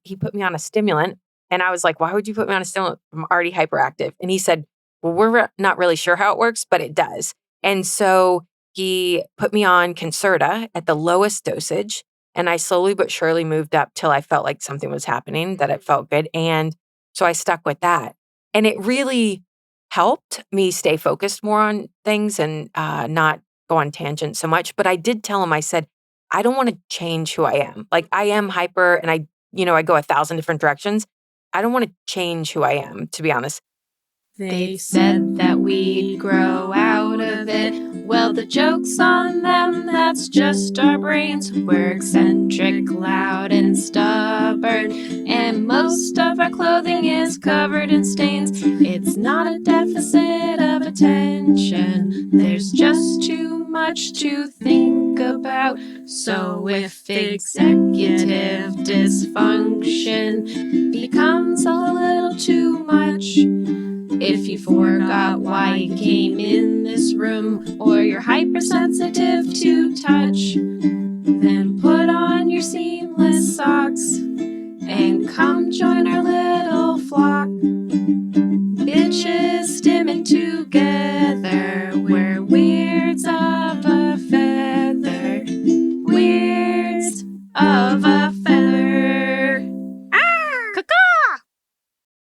he put me on a stimulant. And I was like, why would you put me on a stimulant? I'm already hyperactive. And he said, well, we're not really sure how it works, but it does. And so he put me on Concerta at the lowest dosage. And I slowly but surely moved up till I felt like something was happening, that it felt good. And so I stuck with that. And it really helped me stay focused more on things and not go on tangents so much. But I did tell him, I said, I don't want to change who I am. Like I am hyper and I go 1,000 different directions. I don't want to change who I am, to be honest. They said that we'd grow out of it. Well, the joke's on them, that's just our brains. We're eccentric, loud, and stubborn. And most of our clothing is covered in stains. It's not a deficit of attention. There's just too much to think about. So if executive dysfunction becomes a little too much, if you forgot why you came in this room, or you're hypersensitive to touch, then put on your seamless socks and come join our little flock. Bitches stimming together, we're weirds of a feather. Weirds of a feather.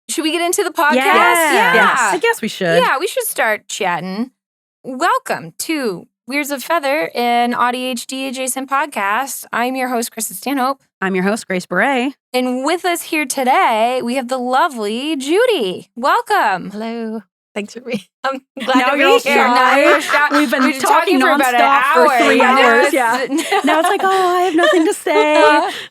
Should we get into the podcast? Yes. I guess we should. Yeah, we should start chatting. Welcome to Weirds of Feather, an AuDHD-Adjacent podcast. I'm your host, Krista Stanhope. I'm your host, Grace Beret. And with us here today, we have the lovely Judy. Welcome. Hello. Thanks for me. I'm glad Now to you're be here. We've been talking for about an nonstop for hour. 3 hours. Yeah. Now it's like, oh, I have nothing to say.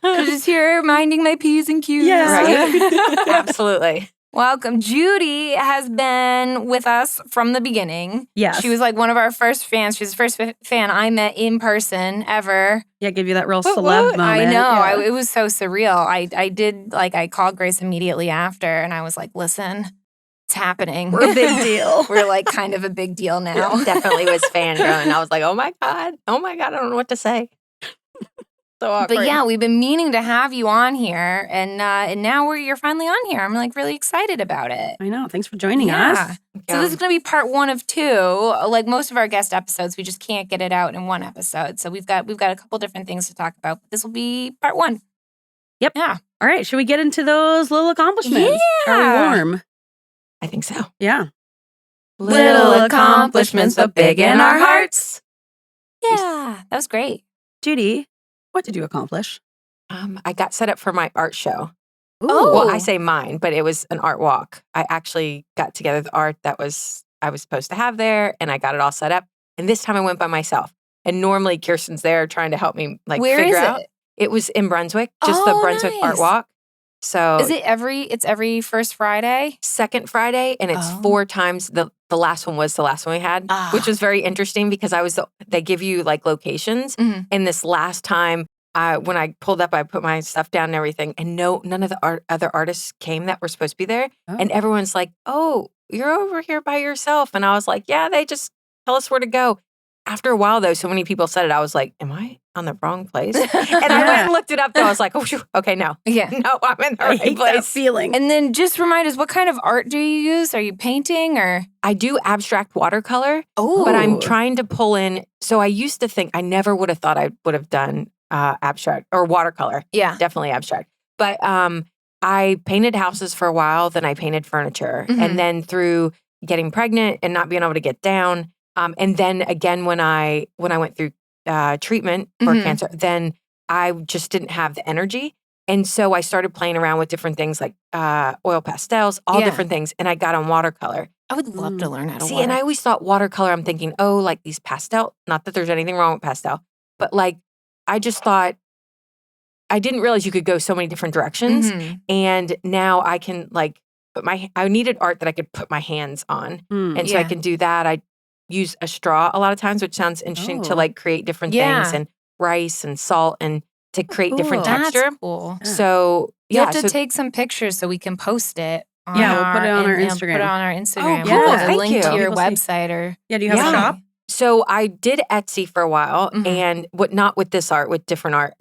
I'm just here minding my P's and Q's. Yes. Right? Absolutely. Welcome. Judy has been with us from the beginning. Yes. She was like one of our first fans. She's the first fan I met in person ever. Yeah, give you that real celeb what? moment. I know. Yeah. It was so surreal. I called Grace immediately after and I was like, listen, it's happening. We're a big deal. We're like kind of a big deal now. Definitely was fangirling. I was like, oh my God, I don't know what to say. So awkward. But yeah, we've been meaning to have you on here, and now you're finally on here. I'm like really excited about it. I know. Thanks for joining us. So this is going to be part 1 of 2. Like most of our guest episodes, we just can't get it out in one episode. So we've got a couple different things to talk about. But this will be part 1. Yep. Yeah. All right. Should we get into those little accomplishments? Yeah. Are we warm? I think so. Yeah. Little accomplishments, but big in our hearts. Yeah, that was great. Judy, what did you accomplish? I got set up for my art show. Ooh. Well, I say mine, but it was an art walk. I actually got together the art I was supposed to have there, and I got it all set up. And this time I went by myself. And normally Kirsten's there trying to help me Where figure is out. it? It was in Brunswick, just the Brunswick nice. Art Walk. So Is it every first Friday? second Friday, and it's 4 times. The last one was the last one we had, which was very interesting because they give you like locations. Mhm. And this last time, when I pulled up, I put my stuff down and everything, and none of the other artists came that were supposed to be there. Oh. And everyone's like, "Oh, you're over here by yourself," and I was like, "Yeah, they just tell us where to go." After a while, though, so many people said it, I was like, "Am I on the wrong place?" And I went and looked it up, though. I was like, "Oh, phew, okay, no, Yeah. no, I'm in the I right hate place." that feeling. And then just remind us, what kind of art do you use? Are you painting or? I do abstract watercolor, Oh, but I'm trying to pull in. So I used to think I never would have thought I would have done abstract or watercolor. Yeah. Definitely abstract. But I painted houses for a while, then I painted furniture. Mhm. And then through getting pregnant and not being able to get down, and then again when I went through treatment for Mhm. cancer, then I just didn't have the energy. And so I started playing around with different things like oil pastels, all Yeah. different things. And I got on watercolor. I would love to learn how to See, and I always thought watercolor, I'm thinking, oh, like these pastel, not that there's anything wrong with pastel, but like, I just thought, I didn't realize you could go so many different directions. Mhm. And now I can like I needed art that I could put my hands on. And so I Yeah. can do that. I use a straw a lot of times, which sounds interesting to Oh. like create different Yeah. things and rice and salt and to create different cool. texture. That's cool. So You yeah, have to so take some pictures so we can post it. On Yeah, we'll put it on our and Instagram. Put it on our Instagram. cool. We'll Thank link you. to your People see. website or Yeah, do you have a Yeah. shop? So I did Etsy for a while, Mhm. and not with this art, with different art.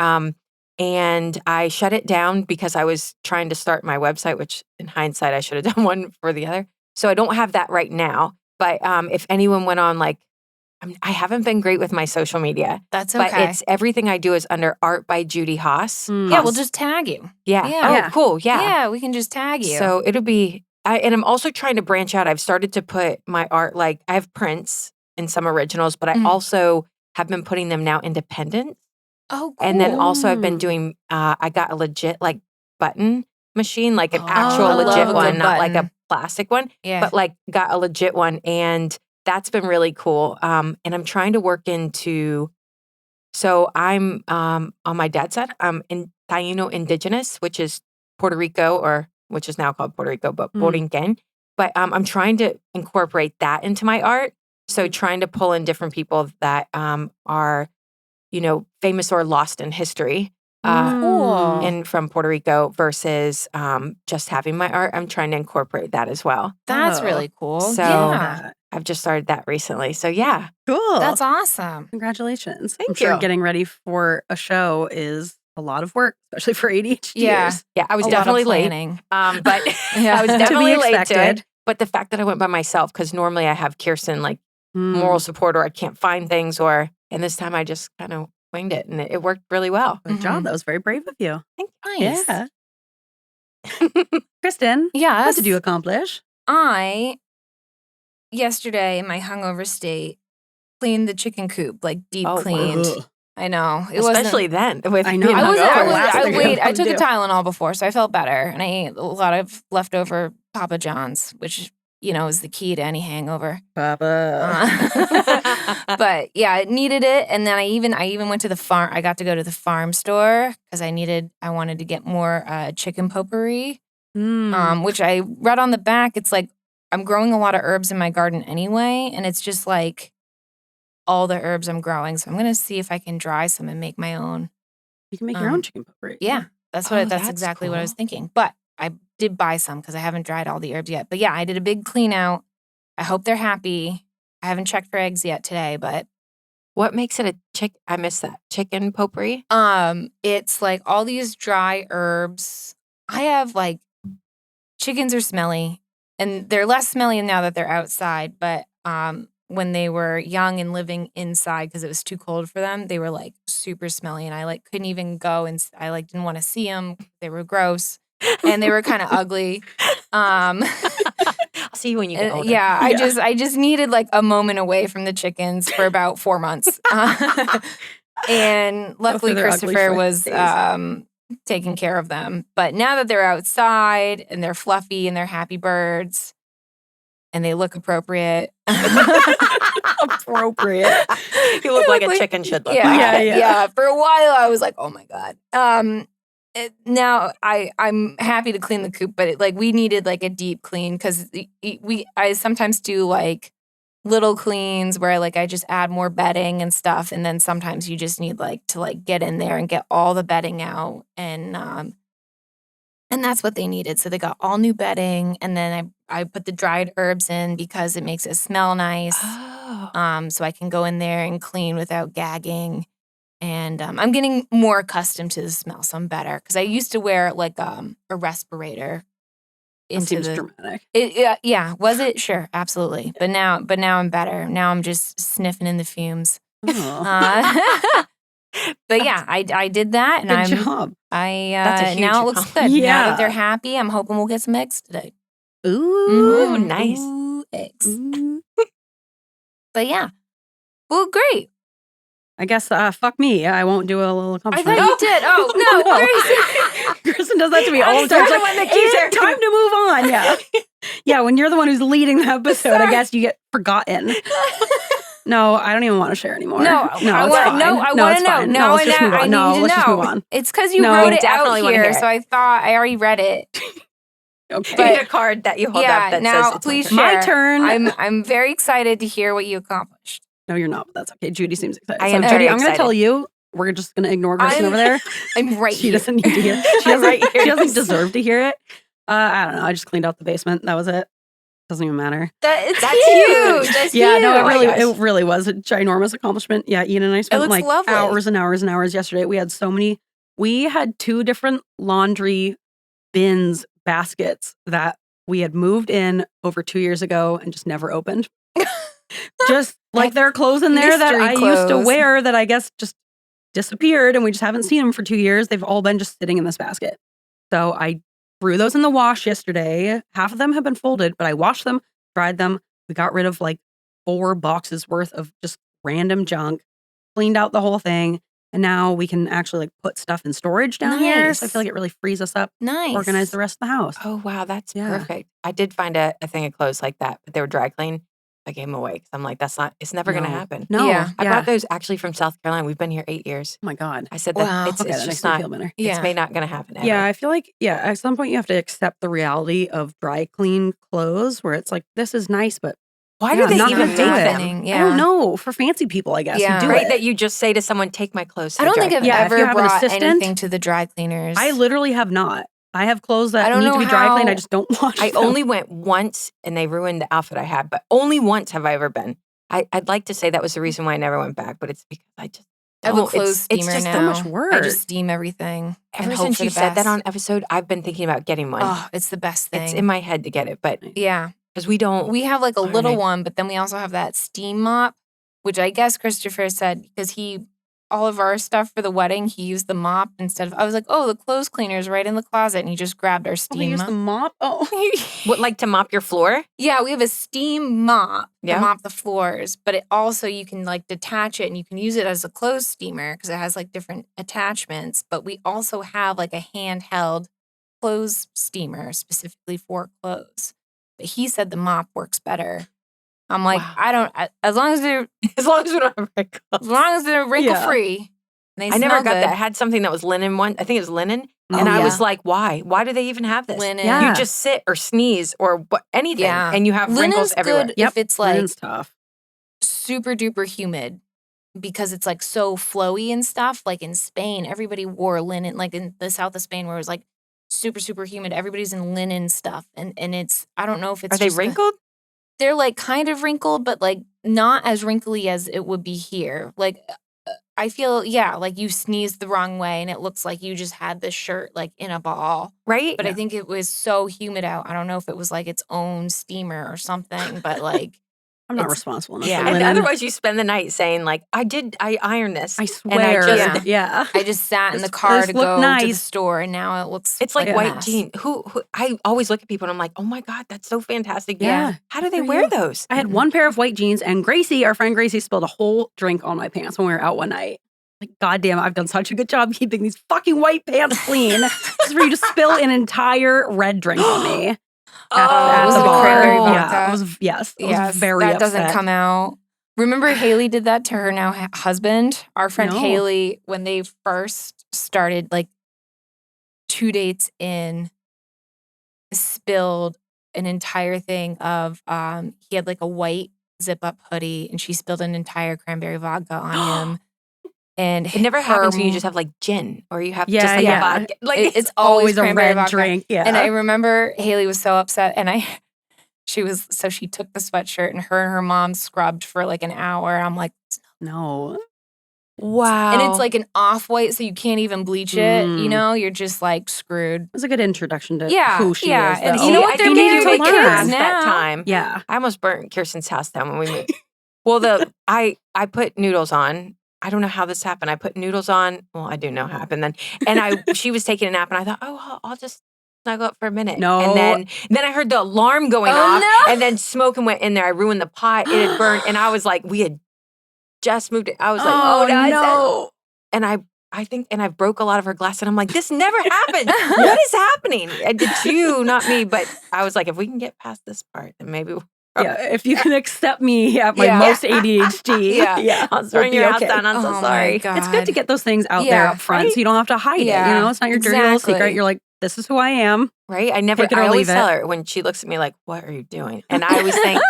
and I shut it down because I was trying to start my website, which in hindsight, I should have done one for the other. So I don't have that right now. But if anyone went on I haven't been great with my social media. That's okay. But it's everything I do is under Art by Judy Haas. Yeah, we'll just tag you. Yeah. Yeah. Oh, cool. Yeah. Yeah, we can just tag you. So it'll be, and I'm also trying to branch out. I've started to put my art, I have prints and some originals, but I also have been putting them now independent. Oh, cool. And then also I've been doing, I got a legit button machine, an actual legit one, not like a plastic one, but got a legit one. And that's been really cool. And I'm trying to work into, so I'm on my dad's side, I'm in Taino Indigenous, which is Puerto Rico, which is now called Puerto Rico, but Borinquen. But I'm trying to incorporate that into my art. So trying to pull in different people that are, famous or lost in history. Cool. And from Puerto Rico versus just having my art. I'm trying to incorporate that as well. That's really cool. So yeah. I've just started that recently. So yeah. Cool. That's awesome. Congratulations. Thank I'm sure you. getting ready for a show is a lot of work, especially for ADHDers. Yeah. Yeah, I was A definitely lot of late. planning. But Yeah. I was To be definitely late to expected. it. But the fact that I went by myself, because normally I have Kirsten moral support, or I can't find things, and this time I just kind of winged it, and it worked really well. Good job. That was very brave of you. Nice. Yeah. Kristen, Yes. what did you accomplish? Yesterday in my hungover state, cleaned the chicken coop, deep Oh, wow. cleaned. Ugh. I know. It Especially then. With I know. being I hungover. I took do. a Tylenol before, so I felt better. And I ate a lot of leftover Papa John's, which, is the key to any hangover. Papa. But yeah, it needed it. And then I even went to the farm. I got to go to the farm store because I wanted to get more chicken potpourri, which I read on the back. It's I'm growing a lot of herbs in my garden anyway. And it's just all the herbs I'm growing. So I'm going to see if I can dry some and make my own. You can make your own chicken potpourri. Yeah, that's that's exactly what I was cool. thinking. But I did buy some because I haven't dried all the herbs yet. But yeah, I did a big clean out. I hope they're happy. I haven't checked for eggs yet today, but What makes it a chicken? I missed that. Chicken potpourri? it's all these dry herbs. I have chickens are smelly, and they're less smelly now that they're outside. But when they were young and living inside because it was too cold for them, they were super smelly, and I couldn't even go, and I didn't want to see them. They were gross, and they were kind of ugly. I'll see you when you get older. Yeah, I just needed a moment away from the chickens for about 4 months. And luckily their ugly Christopher was days. taking care of them. But now that they're outside and they're fluffy and they're happy birds and they look appropriate. Appropriate. You look like a chicken should look. Yeah. For a while I was like, oh my God. Now I'm happy to clean the coop, but we needed a deep clean because I sometimes do little cleans where I just add more bedding and stuff, and then sometimes you just need to get in there and get all the bedding out, and that's what they needed. So they got all new bedding, and then I put the dried herbs in because it makes it smell nice. Oh. So I can go in there and clean without gagging. And I'm getting more accustomed to the smell, so I'm better. Because I used to wear a respirator That into seems the. dramatic. Yeah, was it? Sure, absolutely. But now I'm better. Now I'm just sniffing in the fumes. Oh, But yeah, I did that, and good job. That's a huge now it looks good. Now Yeah. that they're happy, I'm hoping we'll get some eggs today. Ooh, nice. Ooh, eggs. Ooh. But yeah, well, great. I guess fuck me. I won't do a little I accomplishment. thought you did. Oh no, Grace. Kristen does that to me all the I'm time. the one that keeps "And time to move on. Yeah. Yeah, when you're the one who's leading the episode, I guess you get forgotten. No, I don't even want to share anymore. No, it's I want fine. to know. it's fine. No, let's just move on. I need No, to let's just know. move on. It's because you No, wrote it definitely out wanna here, hear it. so I thought I already read it. Okay. Give me a card that you hold up Yeah, that now says it's my please turn. share. My turn. I'm very excited to hear what you accomplished. No, you're not, but that's okay. Judy seems excited. I So, am Judy, very I'm going to excited. tell you. We're just going to ignore Kristen over there. I'm right She here. doesn't need to hear it. She doesn't, Right here. she doesn't deserve to hear it. I don't know. I just cleaned out the basement. That was it. Doesn't even matter. That's That's huge. huge. That's Yeah, huge. no, Oh my gosh. it really was a ginormous accomplishment. Yeah, Ian and I spent looks lovely. hours and hours and hours yesterday. We had so many we had 2 different laundry bins baskets that we had moved in over 2 years ago and just never opened. Just like there are clothes in there that Mystery I used to clothes. wear that I guess just disappeared and we just haven't seen them for 2 years. They've all been just sitting in this basket. So I threw those in the wash yesterday. Half of them have been folded, but I washed them, dried them. We got rid of like 4 boxes worth of just random junk, cleaned out the whole thing. And now we can actually like put stuff in storage down here. So I feel like it really frees us up, Nice. organize the rest of the house. Oh, wow. That's Yeah. perfect. I did find a thing of clothes like that, but they were dry clean. I gave them away because I'm like, it's never going to happen. No. Yeah. I brought those actually from South Carolina. We've been here 8 years. Oh my God. I said Wow. that it's Okay, that just makes me not, feel better. it's not going to happen ever. Yeah, I feel like, at some point you have to accept the reality of dry clean clothes where it's like, this is nice, but Why Yeah, do they not even gonna make do it. them? Yeah. I don't know. For fancy people, I guess. Yeah. Who do Right? it. That you just say to someone, take my clothes to I don't the think dry I've cleaner. Yeah, if you ever have an brought assistant- anything to the dry cleaners. I literally have not. I have clothes I that don't need to know be dry cleaned. how- I just don't wash I them. only went once and they ruined the outfit I had, but only once have I ever been. I'd like to say that was the reason why I never went back, but it's because I just I have don't. a clothes it's steamer just now. so much work. I just steam everything. Ever and hope since for you the said that best. on episode, I've been thinking about getting one. Oh, it's the best thing. It's in my head to get it, but Yeah. because we don't. We have like a All little right. one, but then we also have that steam mop, which I guess Christopher said because all of our stuff for the wedding, he used the mop instead of, I was like, oh, the clothes cleaner's right in the closet. And he just grabbed our Oh, they steam use mop. the mop? Oh. What, like to mop your floor? Yeah, we have a steam mop Yeah. to mop the floors, but it also, you can like detach it and you can use it as a clothes steamer because it has like different attachments. But we also have like a handheld clothes steamer specifically for clothes. But he said the mop works better. I'm like, Wow. I don't, as long as they're, As long as we don't have wrinkles. as long as they're wrinkle free. They I never smell got good. that. I had something that was linen one. I think it was linen. Oh, And I yeah. was like, why? Why do they even have this? Linen. Yeah. You just sit or sneeze or anything Yeah. and you have Linen's wrinkles everywhere. good Yep. if it's like Linen's tough. super duper humid because it's like so flowy and stuff. Like in Spain, everybody wore linen. Like in the south of Spain, where it was like super super humid, everybody's in linen stuff, and it's, I don't know if it's Are they just wrinkled? they're like kind of wrinkled, but like not as wrinkly as it would be here. Like I feel like you sneezed the wrong way and it looks like you just had this shirt like in a ball. Right? But I think it was so humid out. I don't know if it was like its own steamer or something, but like I'm not it's- responsible enough yeah. for And linen. otherwise, you spend the night saying, like, I ironed this. I And I swear. just- yeah. I just sat in the This- car this to looked go to the nice. store and now it looks It's like a white mess. jeans. Who I always look at people and I'm like, oh my God, that's so fantastic. Yeah. How do they for wear you. those? I had one pair of white jeans, and Gracie, our friend Gracie, spilled a whole drink on my pants when we were out one night. Like, goddamn, I've done such a good job keeping these fucking white pants clean. Just for you to spill an entire red drink on me. At was the it bar. cranberry Yeah, vodka? I was, yes, I was Yes, very that upset. doesn't come out. Remember Haley did that to her now husband? Our friend No. Haley, when they first started, like 2 dates in, spilled an entire thing of he had like a white zip up hoodie and she spilled an entire cranberry vodka on him. And It never happens when you her- just have like gin or you have Yeah, just like yeah. a vodka. Like it's always a cranberry red vodka. drink. Yeah. And I remember Haley was so upset, and she took the sweatshirt and her mom scrubbed for like an hour. I'm like, no. wow. and it's like an off white, so you can't even bleach it. You Mm. know, you're just like screwed. It was a good introduction to Yeah, who she yeah, is. and though. you know what? I They're think married you with went kids past that now. time. Yeah. I almost burnt Kirsten's house down when we moved. Well, I put noodles on. I don't know how this happened. I put noodles on. Well, I do know how it happened then. And she was taking a nap, and I thought, oh, I'll just snuggle up for a minute. No. And then I heard the alarm going Oh, off, no. and then smoke went in there. I ruined the pot. It had burned, and I was like, we had just moved it. I was like, oh no. And I broke a lot of her glass, and I'm like, this never happened. What is happening? It's you, not me. But I was like, if we can get past this part, then maybe we'll. Yeah, if you can accept me at my Yeah. most ADHD, Yeah. I'll we'll burn be your house okay. down. I'm so Oh my sorry. God. It's good to get those things out there Yeah, up front right? so you don't have to hide it. Yeah, You know, it's not your dirty little exactly. secret. You're like, this is who I am. Right? I Take it or always leave tell it. her when she looks at me like, what are you doing? And I always think,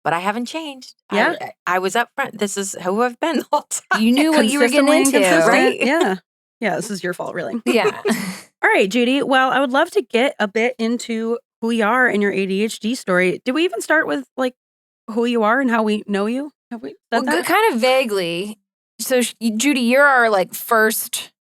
but I haven't changed. Yeah. I was up front. This is who I've been the whole time. You knew what you were getting Consistently into, inconsistent. right? Yeah. Yeah, this is your fault, really. Yeah. All right, Judy. Well, I would love to get a bit into who you are and your ADHD story. Did we even start with like who you are and how we know you? Have we said Well, that? kind of vaguely. So, Judy, you're our like first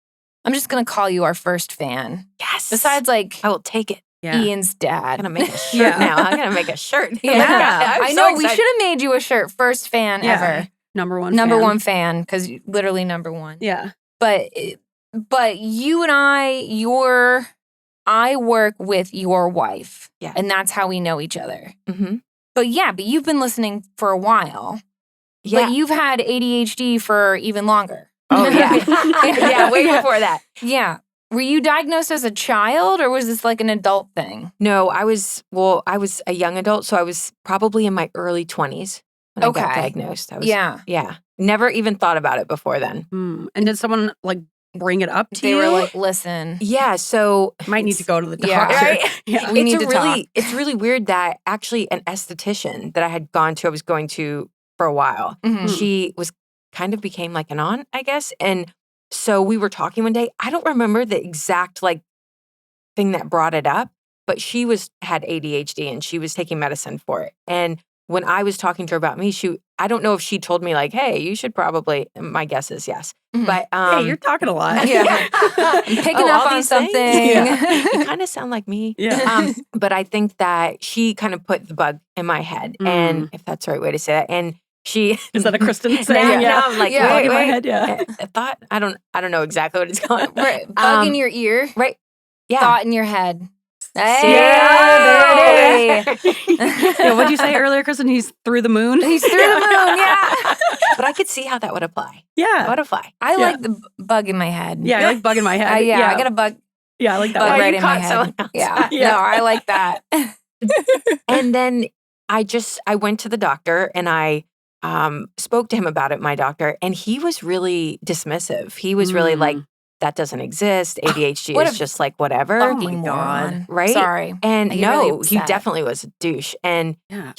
I'm just going to call you our first fan. Yes. Besides, like, I will take it. Yeah. Ian's dad. I'm going to make a shirt now. I'm going to make a shirt. Yeah. I'm I so know. We excited. should have made you a shirt. First fan Yeah. ever. Number one Number fan because literally number one. Yeah. But you and I work with your wife. Yeah. And that's how we know each other. Mm-hmm. But you've been listening for a while. Yeah. But you've had ADHD for even longer. Oh, yeah. Yeah, way before that. Yeah. Were you diagnosed as a child or was this like an adult thing? No, I was a young adult, so I was probably in my early 20s when I got diagnosed. Yeah. Never even thought about it before then. And did someone like bring it up to They you? were like, listen. Yeah, so might need to go to the doctor. Yeah. right? Yeah. We need to talk. It's really weird that actually an esthetician that I was going to for a while, Mhm. she became like an aunt, I guess. And so we were talking one day. I don't remember the exact like thing that brought it up, but she had ADHD and she was taking medicine for it. And when I was talking to her about me, I don't know if she told me like, hey, you should probably, my guess is yes. Mhm. But Hey, you're talking a lot. Yeah. I'm picking up all on these something. things? You kind of sound like me. Yeah. But I think that she kind of put the bug in my head, and if that's the right way to say that. And she Is that a Kristen saying? now I'm like, Yeah. wait, in my wait. head, yeah. I thought I don't know exactly what it's called. Right. Bug in your ear. Right. Yeah. Thought in your head. Hey, Yeah, there it is. Yeah, what'd you say earlier, Kristen? He's through the moon? He's through the moon, yeah. But I could see how that would apply. Yeah. That would apply. I Yeah. like the bug in my head. Yeah, I like bug in my head. I got a bug Yeah, I like that bug one. right you in my caught head. someone else. Yeah. Yeah. No, I like that. And then I went to the doctor and I spoke to him about it, my doctor, and he was really dismissive. He was really like, that doesn't exist. ADHD What is a just like whatever. Fucking my God. moron. Right? Sorry. And I get really no, he upset. definitely was a douche. And Yeah.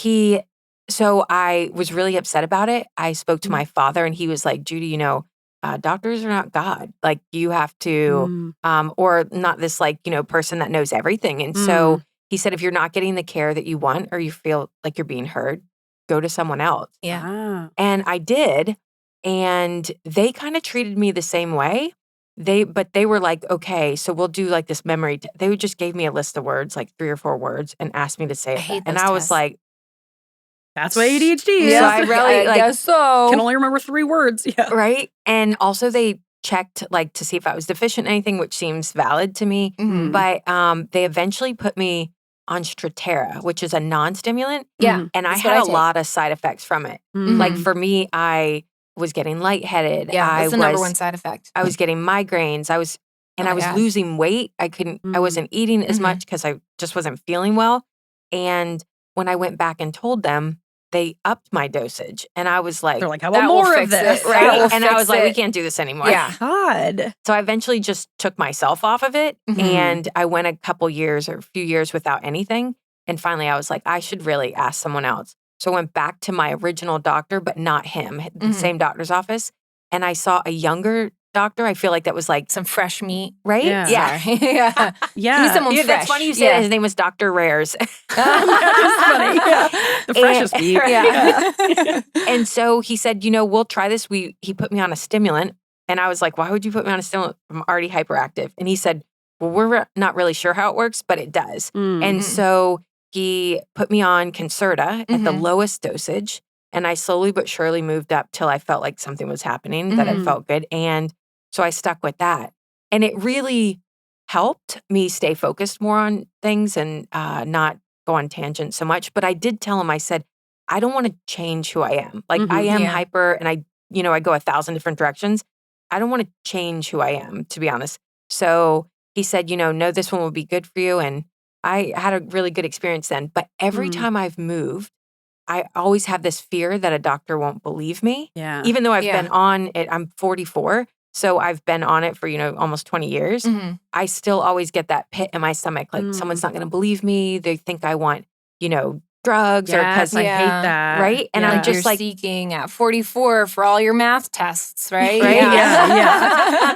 so I was really upset about it. I spoke to my father and he was like, Judy, doctors are not God. Like you have to, or not this like, person that knows everything. And so he said, if you're not getting the care that you want or you feel like you're being heard, go to someone else. Yeah. Ah. And I did. And they kind of treated me the same way. But they were like, okay, so we'll do like this memory. They just gave me a list of words, like 3 or 4 words, and asked me to say it. hate And those I was tests. like, That's what ADHD is. So I really, like- guess so. can only remember 3 words. Yeah. right. And also they checked like to see if I was deficient in anything, which seems valid to me. Mhm. But they eventually put me on Strattera, which is a non-stimulant. Yeah. And I That's what had I a take. lot of side effects from it. Mhm. Like for me, I was getting lightheaded. Yeah, I that's the number one side effect. I was getting migraines. I was Oh my God. losing weight. I wasn't eating as Mhm. much because I just wasn't feeling well. And when I went back and told them, they upped my dosage. And I was like, They're like, how that about will more of fix this? it, That right? will And I fix was like, we it. can't do this anymore. Yeah. God. So I eventually just took myself off of it. Mhm. And I went a few years without anything. And finally I was like, I should really ask someone else. So I went back to my original doctor, but not him, the Mhm. same doctor's office. And I saw a younger doctor. I feel like that was like, Some fresh meat. right? Yeah. Yeah. Yeah. Yeah. He's someone Yeah, that's fresh. funny you said Yeah. his name was Dr. Rares. That's funny. Yeah. The freshest And- meat. Yeah. And so he said, we'll try this. He put me on a stimulant. And I was like, why would you put me on a stimulant? I'm already hyperactive. And he said, well, we're not really sure how it works, but it does. And Mhm. so he put me on Concerta at the Mhm. lowest dosage. And I slowly but surely moved up till I felt like something was happening, that it Mhm. felt good. And so I stuck with that. And it really helped me stay focused more on things and not go on tangents so much. But I did tell him, I said, I don't want to change who I am. Like I am Yeah. hyper and I go 1,000 different directions. I don't want to change who I am, to be honest. So he said, no, this one will be good for you. And I had a really good experience then. But every Mm. time I've moved, I always have this fear that a doctor won't believe me. Yeah. Even though I've Yeah. been on it, I'm 44. So I've been on it for, almost 20 years. Mhm. I still always get that pit in my stomach. Like someone's not going to believe me. They think I want, drugs or Yes, because I Yeah. hate that. Right? And I'm Like just you're like- seeking at 44 for all your math tests, right? Right? Yeah.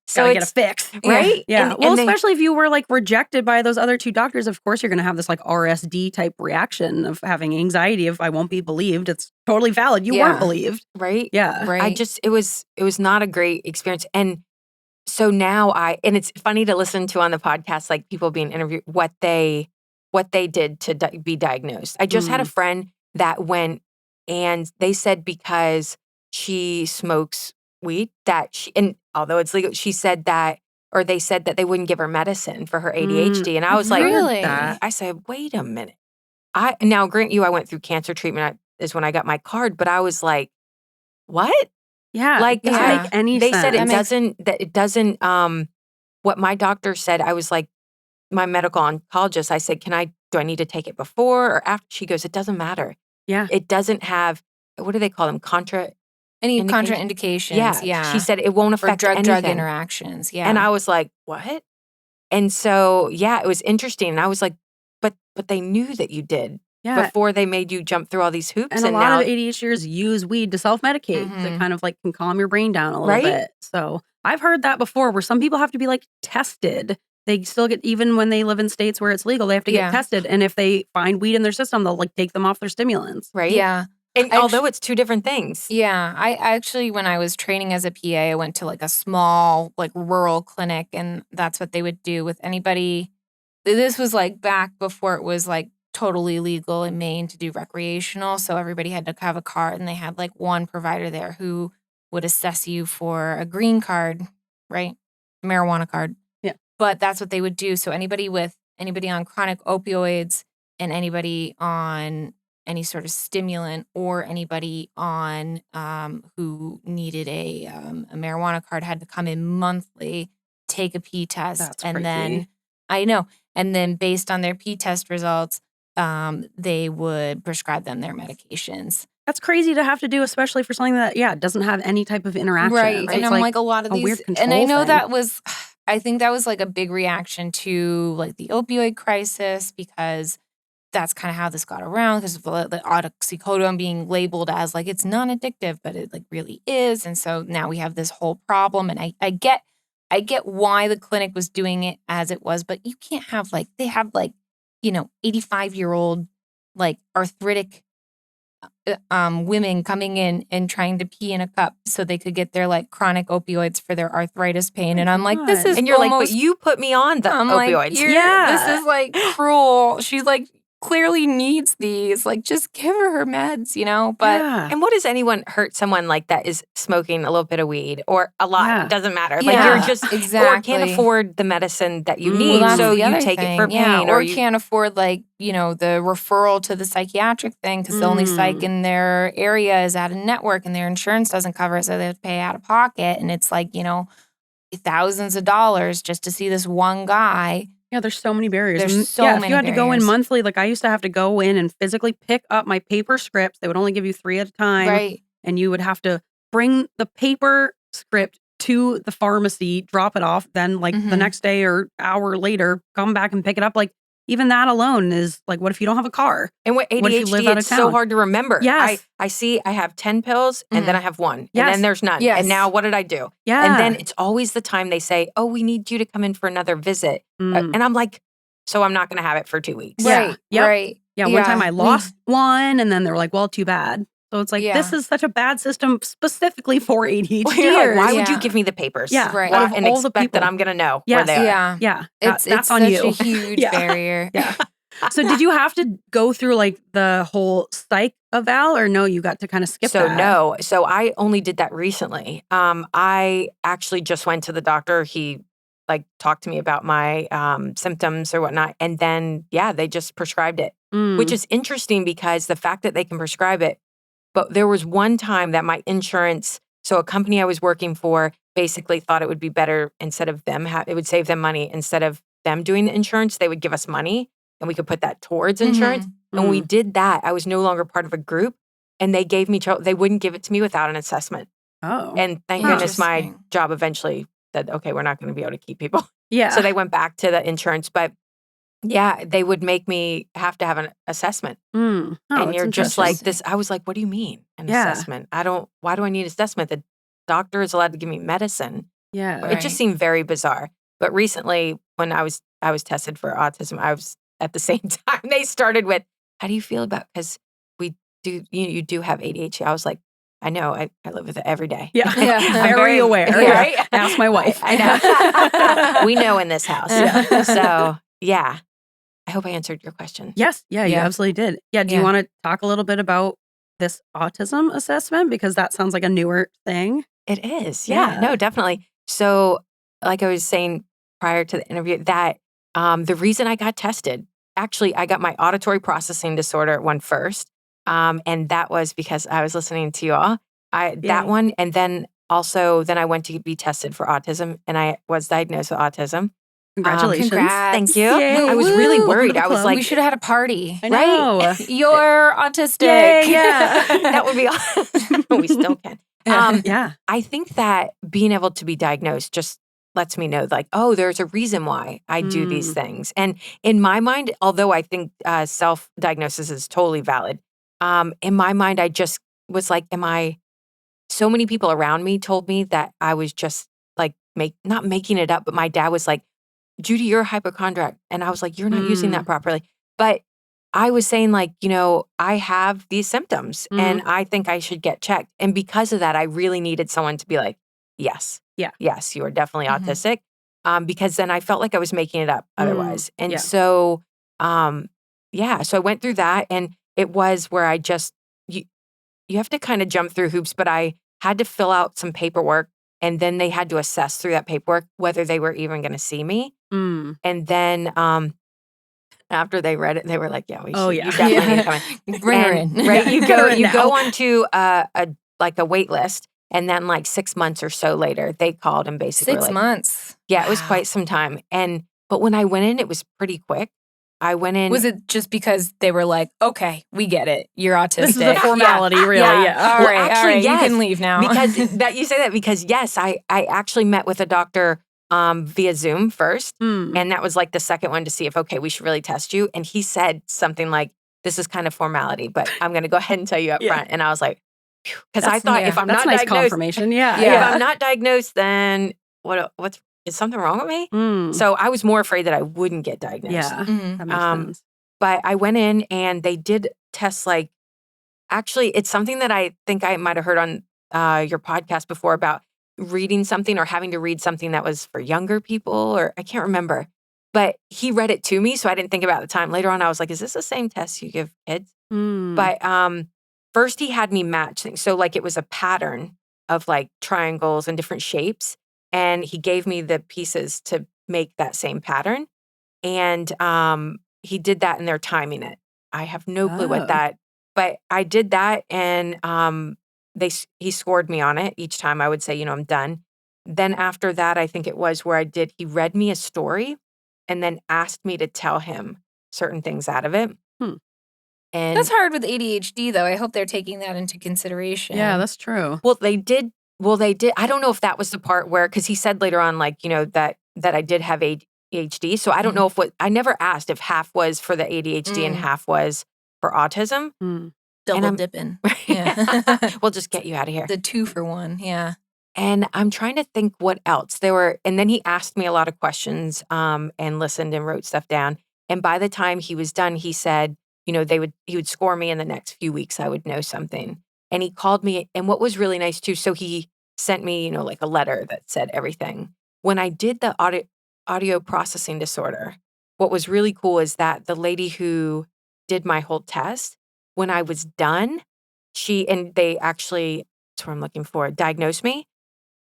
So Gotta get a it's fix. right. Yeah. And- Well, and they- especially if you were like rejected by those other 2 doctors, of course you're going to have this like RSD type reaction of having anxiety of I won't be believed. It's totally valid. You Yeah. weren't believed. right. Yeah. Right. It was not a great experience. And so now and it's funny to listen to on the podcast, like people being interviewed, what they did to be diagnosed. I just had a friend that went, and they said because she smokes weed and although it's legal, she said that, or they said that they wouldn't give her medicine for her ADHD. And I was like, Really? I said, wait a minute. Now grant you, I went through cancer treatment is when I got my card, but I was like, what? Yeah. Like, it doesn't make any they sense. said it doesn't, what my doctor said, I was like, my medical oncologist, I said, do I need to take it before or after? She goes, it doesn't matter. Yeah. It doesn't have, what do they call them? Any Indication? contraindications? Yeah. She said it won't or affect drug anything. interactions. Yeah. And I was like, what? And so, it was interesting. And I was like, but they knew that you did before they made you jump through all these hoops. And a lot of ADHDers use weed to self-medicate to kind of like can calm your brain down a little bit. So I've heard that before where some people have to be like tested. They still get, even when they live in states where it's legal, they have to get tested. And if they find weed in their system, they'll like take them off their stimulants. Right? Yeah. And although it's two different things. Yeah. I actually, when I was training as a PA, I went to like a small, like rural clinic, and that's what they would do with anybody. This was like back before it was like totally legal in Maine to do recreational. So everybody had to have a card, and they had like one provider there who would assess you for a green card, right? Marijuana card. Yeah. But that's what they would do. So anybody on chronic opioids and anybody on any sort of stimulant, or anybody on who needed a marijuana card had to come in monthly, take a P test. That's and crazy. Then I know. And then based on their P test results, they would prescribe them their medications. That's crazy to have to do, especially for something that, doesn't have any type of interaction. Right. And I'm like a lot of a these, weird control and I know thing. I think that was like a big reaction to like the opioid crisis, because that's kind of how this got around, because of the oxycodone being labeled as like it's non-addictive, but it like really is. And so now we have this whole problem. And I get why the clinic was doing it as it was, but you can't have like, they have like, 85-year-old like arthritic women coming in and trying to pee in a cup so they could get their like chronic opioids for their arthritis pain. And I'm like, this is and you're almost, like, but you put me on the opioids. Like, this is like cruel. She's like, clearly needs these. Like, just give her meds, But and what does anyone hurt someone like that is smoking a little bit of weed or a lot? Yeah. It doesn't matter. Like Yeah, you're just exactly. or can't afford the medicine that you need, that's so the you other take thing. it for pain, or you can't afford like the referral to the psychiatric thing, because the only psych in their area is out of network and their insurance doesn't cover it, so they have to pay out of pocket, and it's like thousands of dollars just to see this one guy. Yeah, there's so many barriers. There's so If many you had to go in barriers. monthly, like I used to have to go in and physically pick up my paper scripts. They would only give you 3 at a time. Right. And you would have to bring the paper script to the pharmacy, drop it off, then like the next day or hour later, come back and pick it up. Like even that alone is like, what if you don't have a car? And what What if you live ADHD, out of it's so town? hard to remember. Yes. I see I have 10 pills and then I have one. Yes. And then there's none. Yes. And now what did I do? Yeah. And then it's always the time they say, oh, we need you to come in for another visit. And I'm like, so I'm not going to have it for 2 weeks. Yeah. Right. Yep. Right. Yeah, one time I lost one, and then they were like, well, too bad. So it's like, this is such a bad system specifically for ADHD. Like, why would you give me the papers? Yeah. Right. Why- Out of and all the expect that people. I'm going to know Yes. where they are. Yeah. Yeah. It's that's on such you. a huge Yeah. barrier. Yeah. So did you have to go through like the whole psych eval, or no, you got to kind of skip So that? no. So I only did that recently. I actually just went to the doctor. He like talked to me about my symptoms or whatnot. And then, they just prescribed it, which is interesting because the fact that they can prescribe it. But there was one time that my insurance, so a company I was working for basically thought it would be better instead of them, it would save them money. Instead of them doing the insurance, they would give us money and we could put that towards insurance. And when we did that, I was no longer part of a group and they gave me trouble. They wouldn't give it to me without an assessment. Oh. And thank goodness my Interesting. job eventually said, okay, we're not going to be able to keep people. Yeah. So they went back to the insurance. But they would make me have to have an assessment. Oh, And you're just like interesting. this. I was like, what do you mean an Yeah. assessment? Why do I need an assessment? The doctor is allowed to give me medicine. Yeah. It just seemed very bizarre. But recently when I was tested for autism, I was at the same time, they started with, how do you feel about, because you do have ADHD. I was like, I know. I live with it every day. Yeah. Yeah. Very, very aware. yeah. Yeah. Right? Ask my wife. I know. We know in this house. Yeah. So, yeah. I hope I answered your question. Yes. Yeah, you Yeah. absolutely did. Yeah. Do you Yeah. want to talk a little bit about this autism assessment? Because that sounds like a newer thing. It is. Yeah. Yeah. No, definitely. So, like I was saying prior to the interview, that the reason I got tested, actually, I got my auditory processing disorder one first. And that was because I was listening to you all. That Yay. one. And then also, then I went to be tested for autism and I was diagnosed with autism. Congratulations. Congrats. Thank you. Yay. I was really Woo. worried. Welcome to the I was club. like, We should have had a party. I know. You're autistic. Yay, yeah. that would be awesome. We still can. Yeah. I think that being able to be diagnosed just lets me know, like, oh, there's a reason why I do these things. And in my mind, although I think self-diagnosis is totally valid, in my mind, I just was like, so many people around me told me that I was just like, not making it up, but my dad was like, Judy, you're a hypochondriac. And I was like, you're not using that properly. But I was saying like, I have these symptoms and I think I should get checked. And because of that, I really needed someone to be like, yes, yes, you are definitely autistic. Because then I felt like I was making it up otherwise. And so, so I went through that and it was where I just, you have to kind of jump through hoops, but I had to fill out some paperwork and then they had to assess through that paperwork whether they were even going to see me. And then, after they read it, they were like, "Yeah, we should. You definitely need to come in. Bring her in. Right? You Now. go onto a wait list, and then like 6 months or so later, they called and basically 6 months. Yeah, it was quite some time. But when I went in, it was pretty quick. I went in. Was it just because they were like, okay, we get it. You're autistic. This is a formality, really. Yeah. All Well, right, actually, you yes, can leave now. because that you say that because yes, I actually met with a doctor via Zoom first. And that was like the second one to see if, okay, we should really test you. And he said something like, this is kind of formality, but I'm going to go ahead and tell you up front. And I was like, because I thought if I'm that's not nice diagnosed, confirmation. Yeah. if I'm not diagnosed, then is something wrong with me? So I was more afraid that I wouldn't get diagnosed. Yeah. That makes sense. But I went in and they did tests actually, it's something that I think I might have heard on your podcast before about reading something or having to read something that was for younger people, or I can't remember. But he read it to me, so I didn't think about it at the time. Later on, I was like, is this the same test you give kids? But first he had me match things. So like it was a pattern of like triangles and different shapes. And he gave me the pieces to make that same pattern. And he did that and they're timing it. I have no clue what that, but I did that and he scored me on it each time. I would say, I'm done. Then after that, I think it was where he read me a story and then asked me to tell him certain things out of it. And that's hard with ADHD, though. I hope they're taking that into consideration. Yeah, that's true. Well, they did. I don't know if that was the part where, because he said later on, like, that I did have ADHD. So I don't know I never asked if half was for the ADHD and half was for autism. Double dipping. Yeah. We'll just get you out of here. The 2-for-1. Yeah. And I'm trying to think what else there were. And then he asked me a lot of questions and listened and wrote stuff down. And by the time he was done, he said, he would score me in the next few weeks. I would know something. And he called me. And what was really nice too, so he sent me, like a letter that said everything. When I did the audio processing disorder, what was really cool is that the lady who did my whole test, when I was done, they actually, that's what I'm looking for, diagnosed me.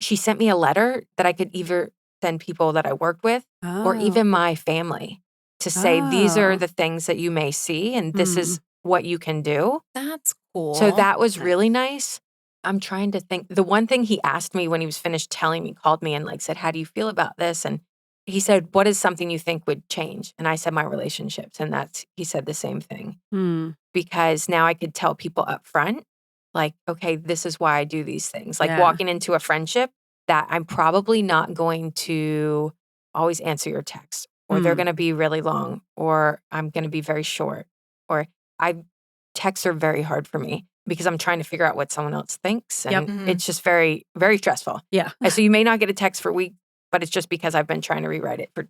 She sent me a letter that I could either send people that I worked with or even my family to say, these are the things that you may see and this is what you can do. That's cool. So that was really nice. I'm trying to think. The one thing he asked me when he was finished telling me, called me and said, how do you feel about this? And he said, what is something you think would change? And I said, my relationships. And he said the same thing. Because now I could tell people up front, like, okay, this is why I do these things. Like walking into a friendship that I'm probably not going to always answer your text, or they're going to be really long, or I'm going to be very short, or texts are very hard for me because I'm trying to figure out what someone else thinks. And it's just very, very stressful. Yeah. And so you may not get a text for a week, but it's just because I've been trying to rewrite it for,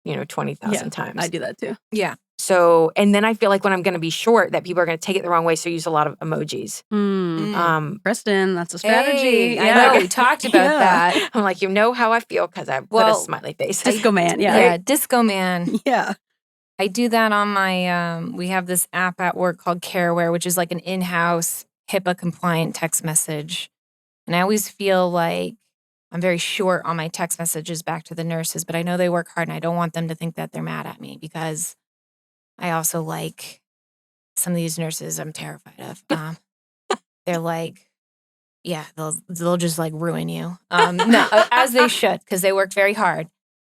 20,000 times. I do that too. Yeah. So, and then I feel like when I'm going to be short, that people are going to take it the wrong way. So I use a lot of emojis. Kristen, that's a strategy. Hey, I know, we talked about that. I'm like, you know how I feel because I put a smiley face. Disco man, Yeah, Disco Man. Yeah. I do that on my, we have this app at work called Careware, which is like an in-house HIPAA compliant text message. And I always feel like I'm very short on my text messages back to the nurses, but I know they work hard and I don't want them to think that they're mad at me because I also like some of these nurses I'm terrified of. They're like, yeah, they'll just like ruin you. No, as they should, because they work very hard.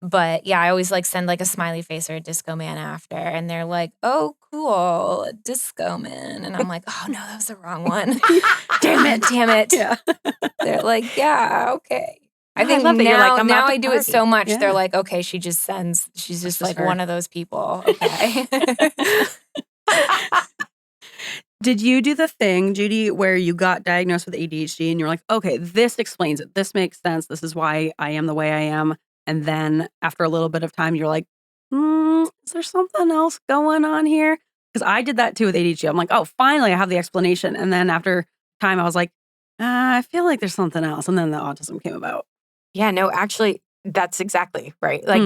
But yeah, I always like send like a smiley face or a disco man after. And they're like, oh, cool, a disco man. And I'm like, oh no, that was the wrong one. Damn it. Yeah. They're like, yeah, okay. I think love that now, you're like, I'm now at I the do it so much. Yeah. They're like, okay, she's just like her. one of those people. Okay. Did you do the thing, Judy, where you got diagnosed with ADHD and you're like, okay, this explains it. This makes sense. This is why I am the way I am. And then after a little bit of time, you're like, is there something else going on here? Because I did that too with ADHD. I'm like, oh, finally I have the explanation. And then after time, I was like, I feel like there's something else. And then the autism came about. Yeah, no, actually, that's exactly right. Like,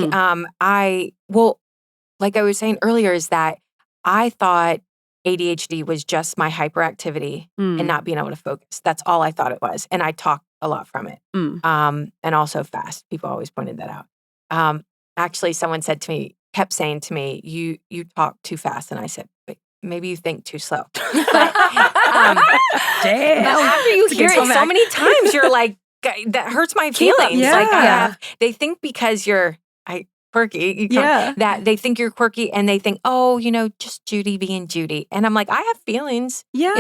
like I was saying earlier, is that I thought ADHD was just my hyperactivity and not being able to focus. That's all I thought it was. And I talk a lot from it. And also fast. People always pointed that out. Actually, someone kept saying to me, you talk too fast. And I said, but maybe you think too slow. But, damn. But after you hear it so many times, you're like, that hurts my feelings. Yeah. Like they think because you're quirky, Yeah. that they think you're quirky and they think, oh, just Judy being Judy. And I'm like, I have feelings. Yeah.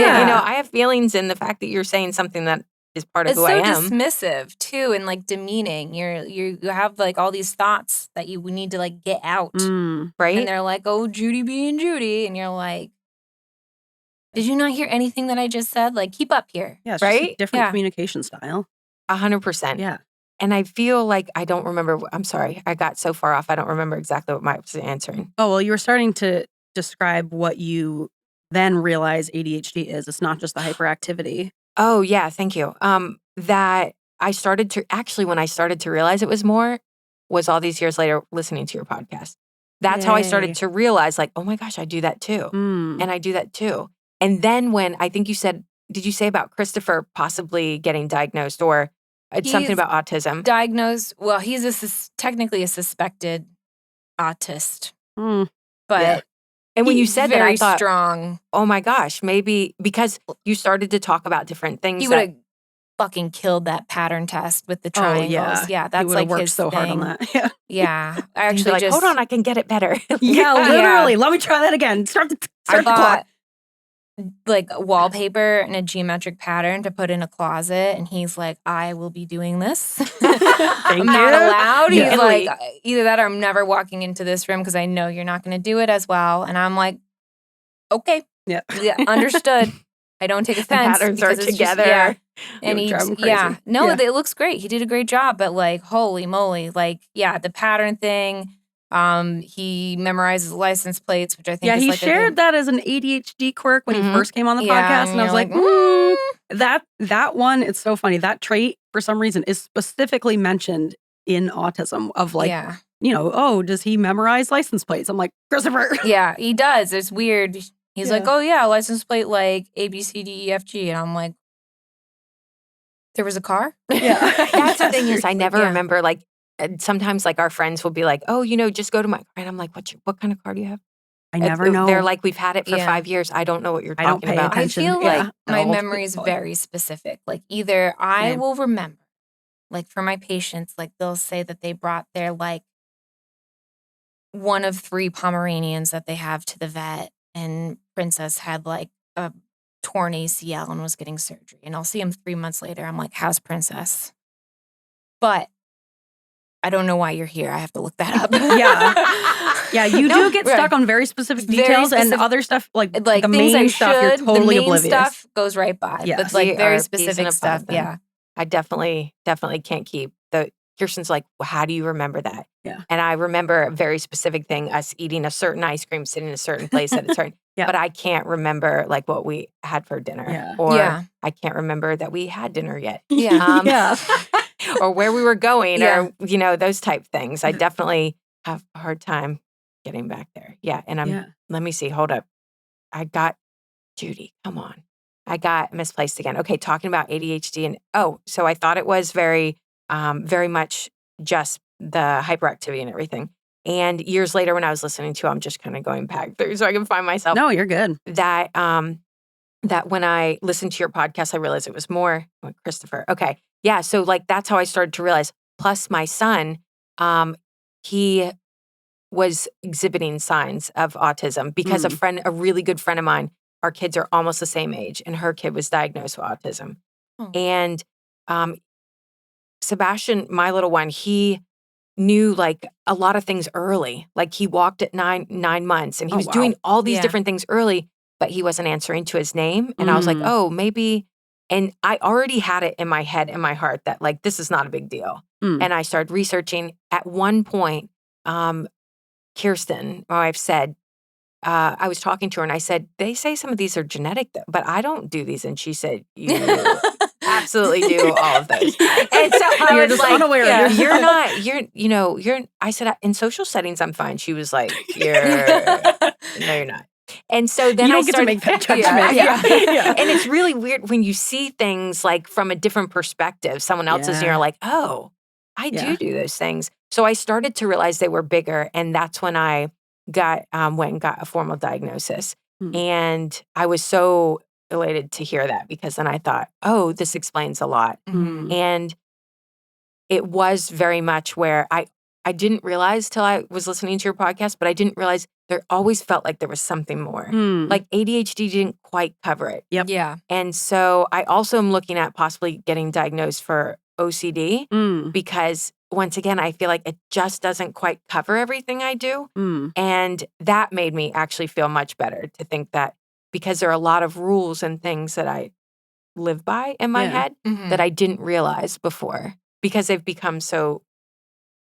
I have feelings in the fact that you're saying something that is part of who I am. It's so dismissive too and like demeaning. You have like all these thoughts that you need to like get out. Right? And they're like, oh, Judy being Judy. And you're like, did you not hear anything that I just said? Like, keep up here. Yeah, it's right? just a different communication style. 100%. Yeah. And I feel like I don't remember. I'm sorry. I got so far off. I don't remember exactly what I was answering. Oh, well, you were starting to describe what you then realize ADHD is. It's not just the hyperactivity. Oh, yeah. Thank you. That I started to, actually, when I started to realize it was more, was all these years later listening to your podcast. That's how I started to realize, like, oh my gosh, I do that too. And I do that too. And then when I think you said, did you say about Christopher possibly getting diagnosed or it's something about autism? Diagnosed. Well, he's technically a suspected autist. But and when you said that, I thought, strong. Oh my gosh, maybe because you started to talk about different things. He would have fucking killed that pattern test with the triangles. Yeah, that's like worked his so thing. hard on that. Yeah. I actually like, hold on, I can get it better. Literally. Let me try that again. Start the clock. Like wallpaper in a geometric pattern to put in a closet, and he's like, I will be doing this. I'm not allowed. He's like, either that or I'm never walking into this room because I know you're not going to do it as well. And I'm like, okay. Yeah, understood. I don't take offense. The patterns are together. And it looks great. He did a great job, but like, holy moly, like, the pattern thing. He memorizes license plates, which I think is he like shared that as an ADHD quirk when he first came on the podcast, and I was like, that one, it's so funny. That trait, for some reason, is specifically mentioned in autism of like, oh, does he memorize license plates? I'm like, Christopher. Yeah, he does. It's weird. He's like, oh yeah, license plate like A, B, C, D, E, F, G. And I'm like, there was a car? Yeah. That's the thing is I never remember like, sometimes like our friends will be like, oh, just go to my car. And I'm like, what kind of car do you have? I never know. They're like, we've had it for 5 years. I don't know what you're talking about. Attention. I feel like my memory is very specific. Like either I will remember, like for my patients, like they'll say that they brought their like one of 3 Pomeranians that they have to the vet, and Princess had like a torn ACL and was getting surgery. And I'll see him 3 months later. I'm like, how's Princess? But I don't know why you're here. I have to look that up. Yeah, you do get stuck on very specific details and other stuff, like the main stuff, you're totally oblivious. The main stuff goes right by. Yes. But like very specific stuff, I definitely can't keep. Kirsten's like, well, how do you remember that? Yeah. And I remember a very specific thing, us eating a certain ice cream, sitting in a certain place at a certain, Yeah. but I can't remember like what we had for dinner. Yeah. Or Yeah. I can't remember that we had dinner yet. Yeah. Yeah. Or where we were going Yeah. or, those type things. I definitely have a hard time getting back there. Yeah. And let me see, hold up. I got Judy, come on. I got misplaced again. Okay, talking about ADHD so I thought it was very much just the hyperactivity and everything. And years later when I was listening to, I'm just kind of going back through so I can find myself. No, you're good. That when I listened to your podcast, I realized it was more Christopher. Okay. Yeah. So like that's how I started to realize. Plus my son, he was exhibiting signs of autism because a really good friend of mine, our kids are almost the same age, and her kid was diagnosed with autism. Oh. And Sebastian, my little one, he knew like a lot of things early. Like he walked at 9 months, and he was doing all these different things early, but he wasn't answering to his name. And I was like, oh, maybe. And I already had it in my head, in my heart that like, this is not a big deal. And I started researching. At one point, Kirsten, my wife, said, I was talking to her and I said, they say some of these are genetic, but I don't do these. And she said, you absolutely do all of those. And so I was just like, unaware. you're not, I said, in social settings, I'm fine. She was like, no, you're not. And so then you don't I get started to make that judgment. Yeah. And it's really weird when you see things like from a different perspective, someone else's, and you're like, oh, I do those things. So I started to realize they were bigger. And that's when I went and got a formal diagnosis. And I was so elated to hear that, because then I thought, oh, this explains a lot. And it was very much where I didn't realize till I was listening to your podcast, but I didn't realize there always felt like there was something more. Like ADHD didn't quite cover it. Yep. Yeah. And so I also am looking at possibly getting diagnosed for OCD because once again, I feel like it just doesn't quite cover everything I do. And that made me actually feel much better to think that, because there are a lot of rules and things that I live by in my head that I didn't realize before, because they've become so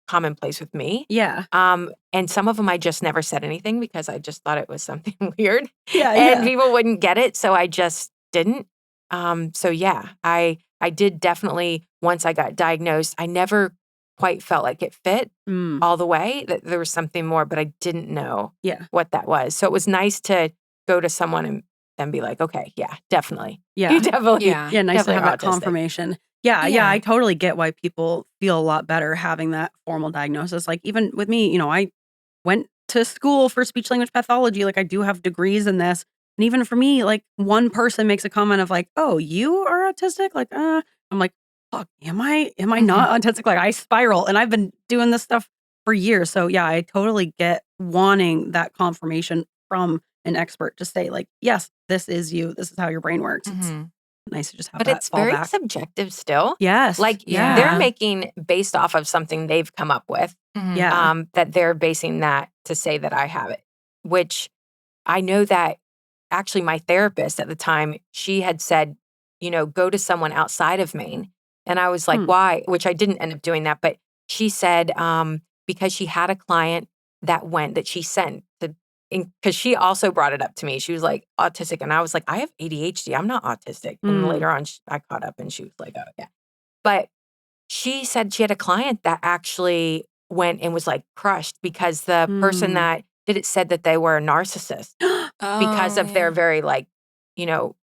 commonplace with me. Yeah. And some of them I just never said anything because I just thought it was something weird. Yeah. And people wouldn't get it, so I just didn't. So yeah, I did definitely, once I got diagnosed, I never quite felt like it fit all the way, that there was something more, but I didn't know what that was. So it was nice to go to someone and be like, okay, yeah, definitely. Yeah. You definitely. Yeah. Yeah, nice to have that autistic. confirmation. Yeah, I totally get why people feel a lot better having that formal diagnosis. Like even with me, I went to school for speech language pathology. Like I do have degrees in this. And even for me, like one person makes a comment of like, oh, you are autistic? Like, I'm like, fuck, am I not autistic? Like I spiral, and I've been doing this stuff for years. So yeah, I totally get wanting that confirmation from an expert to say like, yes, this is you. This is how your brain works. It's nice to just have But that it's very fallback. Subjective still. Yes. Like they're making based off of something they've come up with. Yeah. That they're basing that to say that I have it, which I know that actually my therapist at the time, she had said, go to someone outside of Maine. And I was like, why? Which I didn't end up doing that. But she said, because she had a client that she sent to, because she also brought it up to me. She was like, autistic. And I was like, I have ADHD. I'm not autistic. And later on, I caught up and she was like, oh, yeah. But she said she had a client that actually went and was like crushed because the person that did it said that they were a narcissist because of their very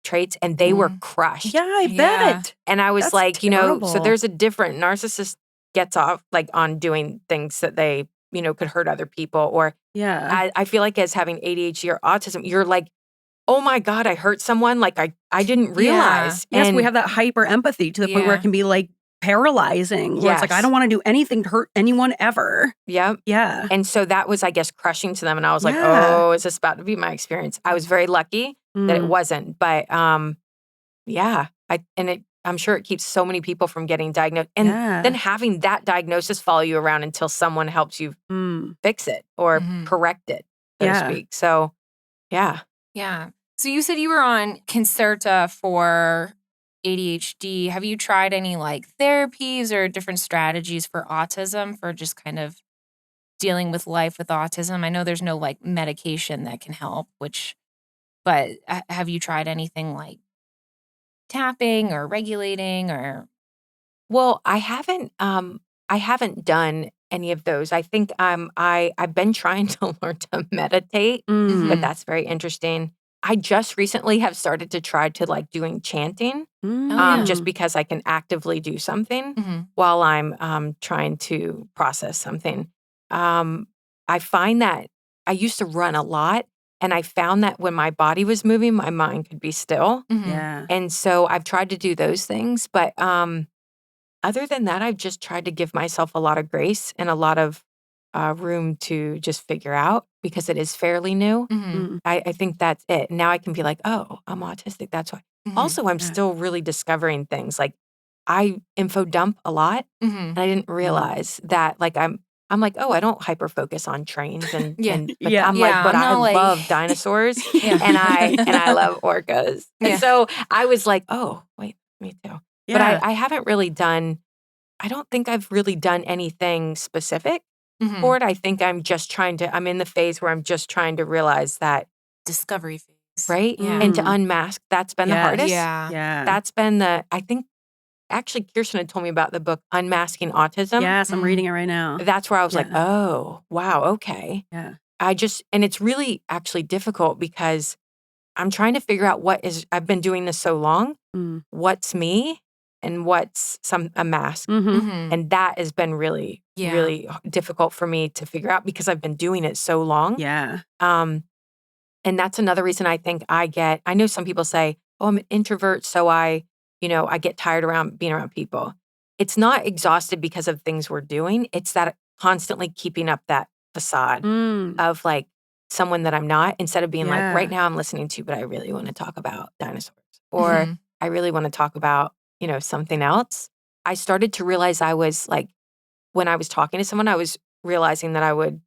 traits, and they were crushed. Yeah, I bet. And I was That's like, terrible. so there's a different narcissist gets off like on doing things that they, could hurt other people. Or I feel like as having ADHD or autism, you're like, oh my God, I hurt someone. Like I didn't realize. Yes, And we have that hyper empathy to the point where it can be like paralyzing. Where it's like, I don't want to do anything to hurt anyone ever. Yep. Yeah. And so that was, I guess, crushing to them. And I was like, Yeah. oh, is this about to be my experience? I was very lucky that it wasn't. But I'm sure it keeps so many people from getting diagnosed. And then having that diagnosis follow you around until someone helps you fix it or correct it, so to speak. So, yeah. Yeah. So you said you were on Concerta for ADHD. Have you tried any like therapies or different strategies for autism, for just kind of dealing with life with autism? I know there's no like medication that can help, but have you tried anything like tapping or regulating or? Well, I haven't done any of those. I think I've been trying to learn to meditate, but Mhm. that's very interesting. I just recently have started to try to like doing chanting, yeah. just because I can actively do something Mhm. while I'm trying to process something. I find that I used to run a lot, and I found that when my body was moving, my mind could be still. Mhm. Yeah. And so I've tried to do those things, but other than that, I've just tried to give myself a lot of grace and a lot of room to just figure out because it is fairly new. Mhm. Mm. I think that's it. Now I can be like, oh, I'm autistic. That's why. Mhm. Also, I'm Yeah. still really discovering things. Like I info dump a lot, Mhm. and I didn't realize that. Like I'm like, oh, I don't hyper focus on trains Yeah. but Yeah. I'm like, Yeah, but I'm I not like- love dinosaurs Yeah. and I love orcas. Yeah. And so I was like, oh, wait, me too. But Yeah. I haven't really done. I don't think I've really done anything specific Mhm. for it. I think I'm in the phase where I'm just trying to realize that, Discovery phase. right? Yeah. And to unmask, that's been the Yes. hardest. Yeah. Yeah. That's been I think, actually, Kirsten had told me about the book Unmasking Autism. Yes, I'm Mm. reading it right now. That's where I was like, Yeah. oh, wow, okay. Yeah. And it's really actually difficult because I'm trying to figure out I've been doing this so long, Mm. what's me and what's a mask. Mm-hmm. Mhm. And that has been really, Yeah. really difficult for me to figure out because I've been doing it so long. Yeah. And that's another reason I think I know some people say, oh, I'm an introvert, so I get tired being around people. It's not exhausted because of things we're doing. It's that constantly keeping up that facade Mm. of like someone that I'm not, instead of being like, Yeah. right now I'm listening to you, but I really want to talk about dinosaurs. Or Mhm. I really want to talk about, something else. I started to realize I was like, when I was talking to someone, I was realizing that I would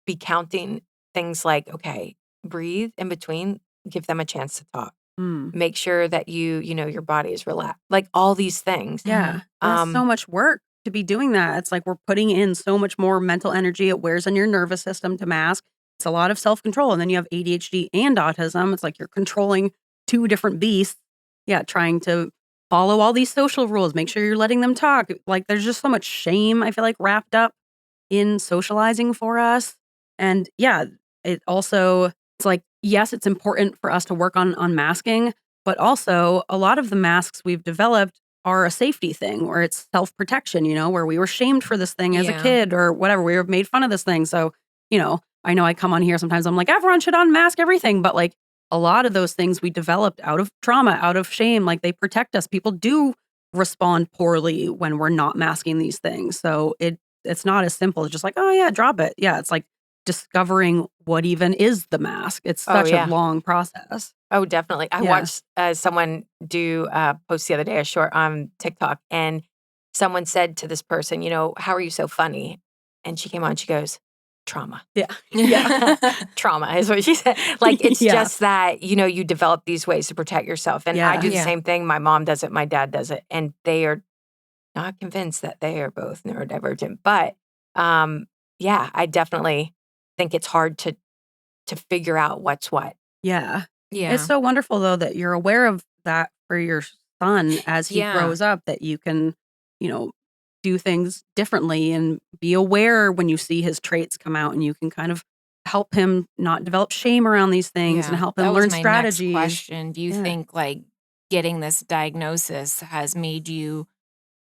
be counting things like, okay, breathe in between, give them a chance to talk. Mm. Make sure that your body is relaxed. Like all these things. Yeah. That's so much work to be doing that. It's like we're putting in so much more mental energy. It wears on your nervous system to mask. It's a lot of self-control. And then you have ADHD and autism. It's like you're controlling two different beasts. Yeah, trying to follow all these social rules. Make sure you're letting them talk. Like there's just so much shame, I feel like, wrapped up in socializing for us. And yeah, it's like, yes, it's important for us to work on masking, but also a lot of the masks we've developed are a safety thing where it's self-protection, where we were shamed for this thing as a Yeah. kid or whatever. We were made fun of this thing. So, I know I come on here sometimes, I'm like, everyone should unmask everything. But like a lot of those things we developed out of trauma, out of shame, like they protect us. People do respond poorly when we're not masking these things. So it's not as simple as just like, oh yeah, drop it. Yeah, it's like discovering what even is the mask. It's Oh, such yeah. a long process. Oh, definitely. I Yeah. watched someone do a post the other day, a short on TikTok, and someone said to this person, how are you so funny? And she came on, she goes, trauma. Yeah. Yeah. Trauma is what she said. Like, it's Yeah. just that, you develop these ways to protect yourself. And I Yeah. do the Yeah. same thing. My mom does it. My dad does it. And they are not convinced that they are both neurodivergent. But yeah, I definitely think it's hard to figure out what's what. Yeah. Yeah. It's so wonderful though that you're aware of that for your son as he Yeah. grows up, that you can, do things differently and be aware when you see his traits come out, and you can kind of help him not develop shame around these things and help him That was learn my strategies. Next question. Do you Yeah. think like getting this diagnosis has made you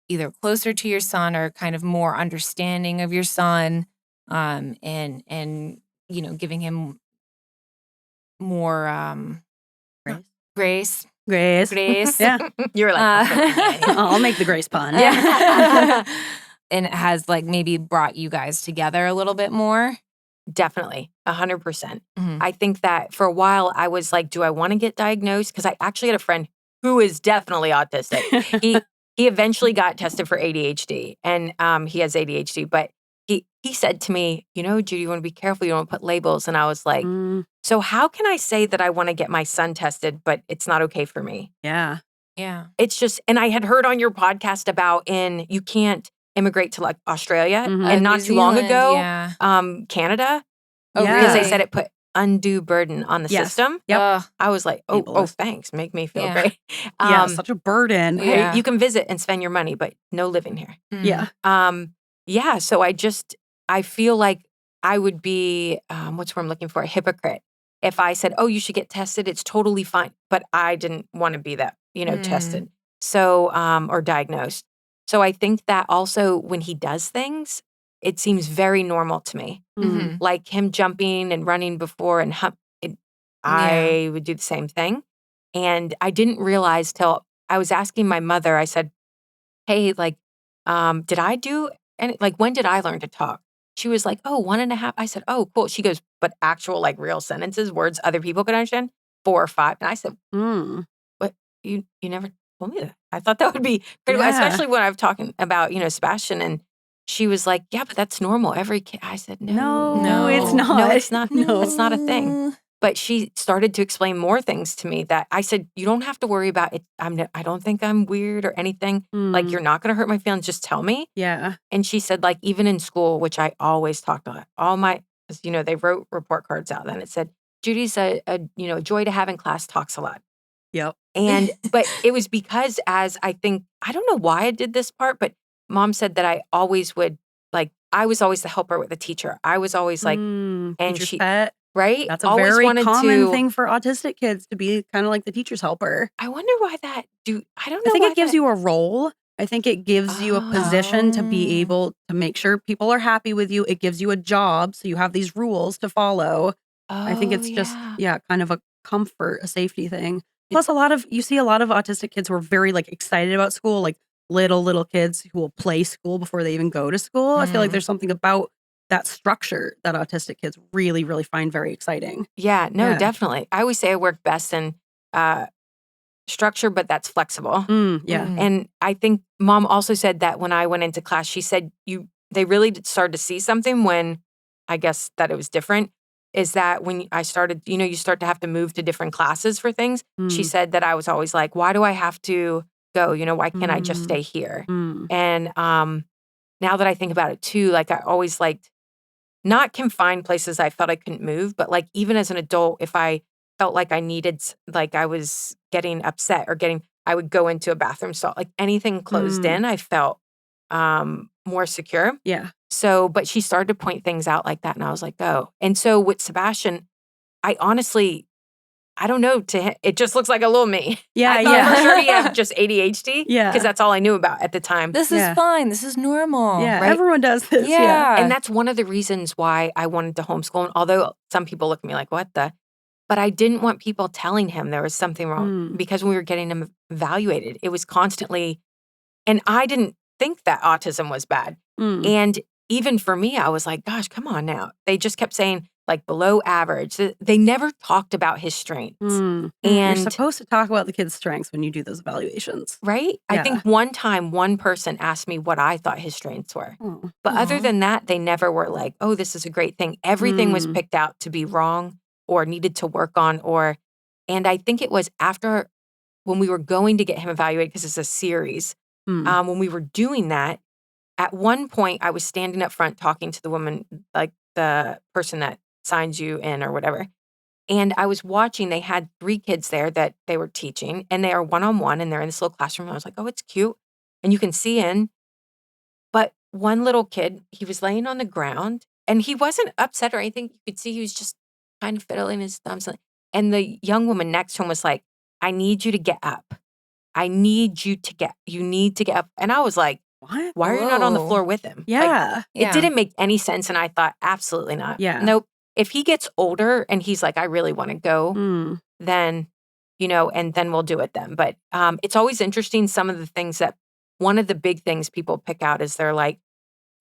either closer to your son or kind of more understanding of your son, and giving him more Grace. grace? Grace. Yeah. You're like, I'll make the grace pun. Yeah. And it has like maybe brought you guys together a little bit more. definitely 100%. Mhm. I think that for a while I was like, do I want to get diagnosed? Because I actually had a friend who is definitely autistic. He eventually got tested for ADHD, and he has ADHD. But he said to me, Judy, you want to be careful. You don't put labels. And I was like, Mm, so how can I say that I want to get my son tested, but it's not okay for me? yeah. Yeah. It's just, and I had heard on your podcast about you can't immigrate to like Australia Mhm. and not New too long Zealand, ago, yeah. Canada, Oh, Yeah. because they really? said it put undue burden on the Yes. system. Yep. Ugh, I was like, oh, Ableist. thanks. Make me feel Yeah. great. Yeah, such a burden. right? Yeah. You can visit and spend your money, but no living here. Yeah. Yeah. So I feel like I would be, what's what I'm looking for? A hypocrite. If I said, oh, you should get tested, it's totally fine. But I didn't want to be that, tested. So, or diagnosed. So I think that also when he does things, it seems very normal to me. Mhm. Like him jumping and running before and I would do the same thing. And I didn't realize till I was asking my mother, I said, hey, like, did I do any, like, when did I learn to talk? She was like, oh, 1.5. I said, oh, cool. She goes, but actual, like, real sentences, words other people could understand, 4 or 5. And I said, Mm. what? You never told me that. I thought that would be pretty, Yeah. especially when I'm talking about, Sebastian. And she was like, yeah, but that's normal. Every kid. I said, No, it's No. not. No, it's not. No. That's not a thing. But she started to explain more things to me that I said, you don't have to worry about it. I don't think I'm weird or anything. Like, you're not going to hurt my feelings. Just tell me. Yeah. And she said, like, even in school, which I always talked about, because, they wrote report cards out then. It said, Judy's a joy to have in class, talks a lot. Yep. But it was because I don't know why I did this part, but mom said that I always would, like, I was always the helper with the teacher. I was always like, and teacher's she, pet. right? That's a Always very wanted common to, thing for autistic kids to be kind of like the teacher's helper. I wonder why I don't know. I think why it gives that- you a role. I think it gives you a position to be Oh. able to make sure people are happy with you. It gives you a job, so you have these rules to follow. I think it's just, kind of a comfort, a safety thing. Plus, you see a lot of autistic kids who are very like excited about school, like little kids who will play school before they even go to school. I feel like there's something about that structure that autistic kids really, really find very exciting. Yeah, no, Yeah. definitely. I always say I work best in structure, but that's flexible. Yeah. And I think mom also said that when I went into class, she said they really started to see something when I guess that it was different. Is that when I started, you start to have to move to different classes for things. She said that I was always like, why do I have to go? Why can't I just stay here? And now that I think about it too, like I always liked not confined places I felt I couldn't move, but like even as an adult, if I felt like I needed, like I was getting upset or I would go into a bathroom stall, like anything closed in, I felt more secure. Yeah. So, but she started to point things out like that. And I was like, oh. And so with Sebastian, I honestly, I don't know, to him, it just looks like a little me. Yeah. I thought Yeah. for sure he had just ADHD. Yeah. Because that's all I knew about at the time. This is fine. This is normal. Yeah. right? Everyone does this. Yeah. And that's one of the reasons why I wanted to homeschool. And although some people look at me like, what the? But I didn't want people telling him there was something wrong because when we were getting him evaluated, it was constantly, and I didn't think that autism was bad. And even for me, I was like, gosh, come on now. They just kept saying like below average. They never talked about his strengths. And you're supposed to talk about the kid's strengths when you do those evaluations. Right? Yeah. I think one time one person asked me what I thought his strengths were. But other than that, they never were like, oh, this is a great thing. Everything was picked out to be wrong or needed to work on and I think it was after when we were going to get him evaluated, because it's a series, when we were doing that, at one point I was standing up front talking to the woman, like the person that signs you in or whatever. And I was watching, they had 3 kids there that they were teaching and they are one-on-one and they're in this little classroom. I was like, oh, it's cute. And you can see in. But one little kid, he was laying on the ground and he wasn't upset or anything. You could see he was just kind of fiddling his thumbs. And the young woman next to him was like, I need you to get up. You need to get up. And I was like, What? why are you not on the Whoa. floor with him? Yeah. Like, it didn't make any sense. And I thought, absolutely not. Yeah. Nope. If he gets older and he's like, I really want to go, then, and then we'll do it then. But it's always interesting. Some of the things that one of the big things people pick out is they're like,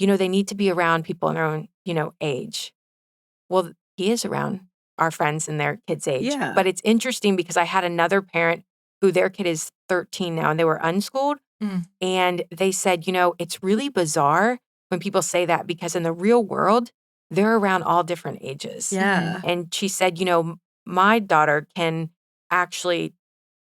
they need to be around people in their own, age. Well, he is around our friends and their kids' age. Yeah. But it's interesting because I had another parent who their kid is 13 now and they were unschooled. And they said, it's really bizarre when people say that because in the real world, they're around all different ages. Yeah. And she said, my daughter can actually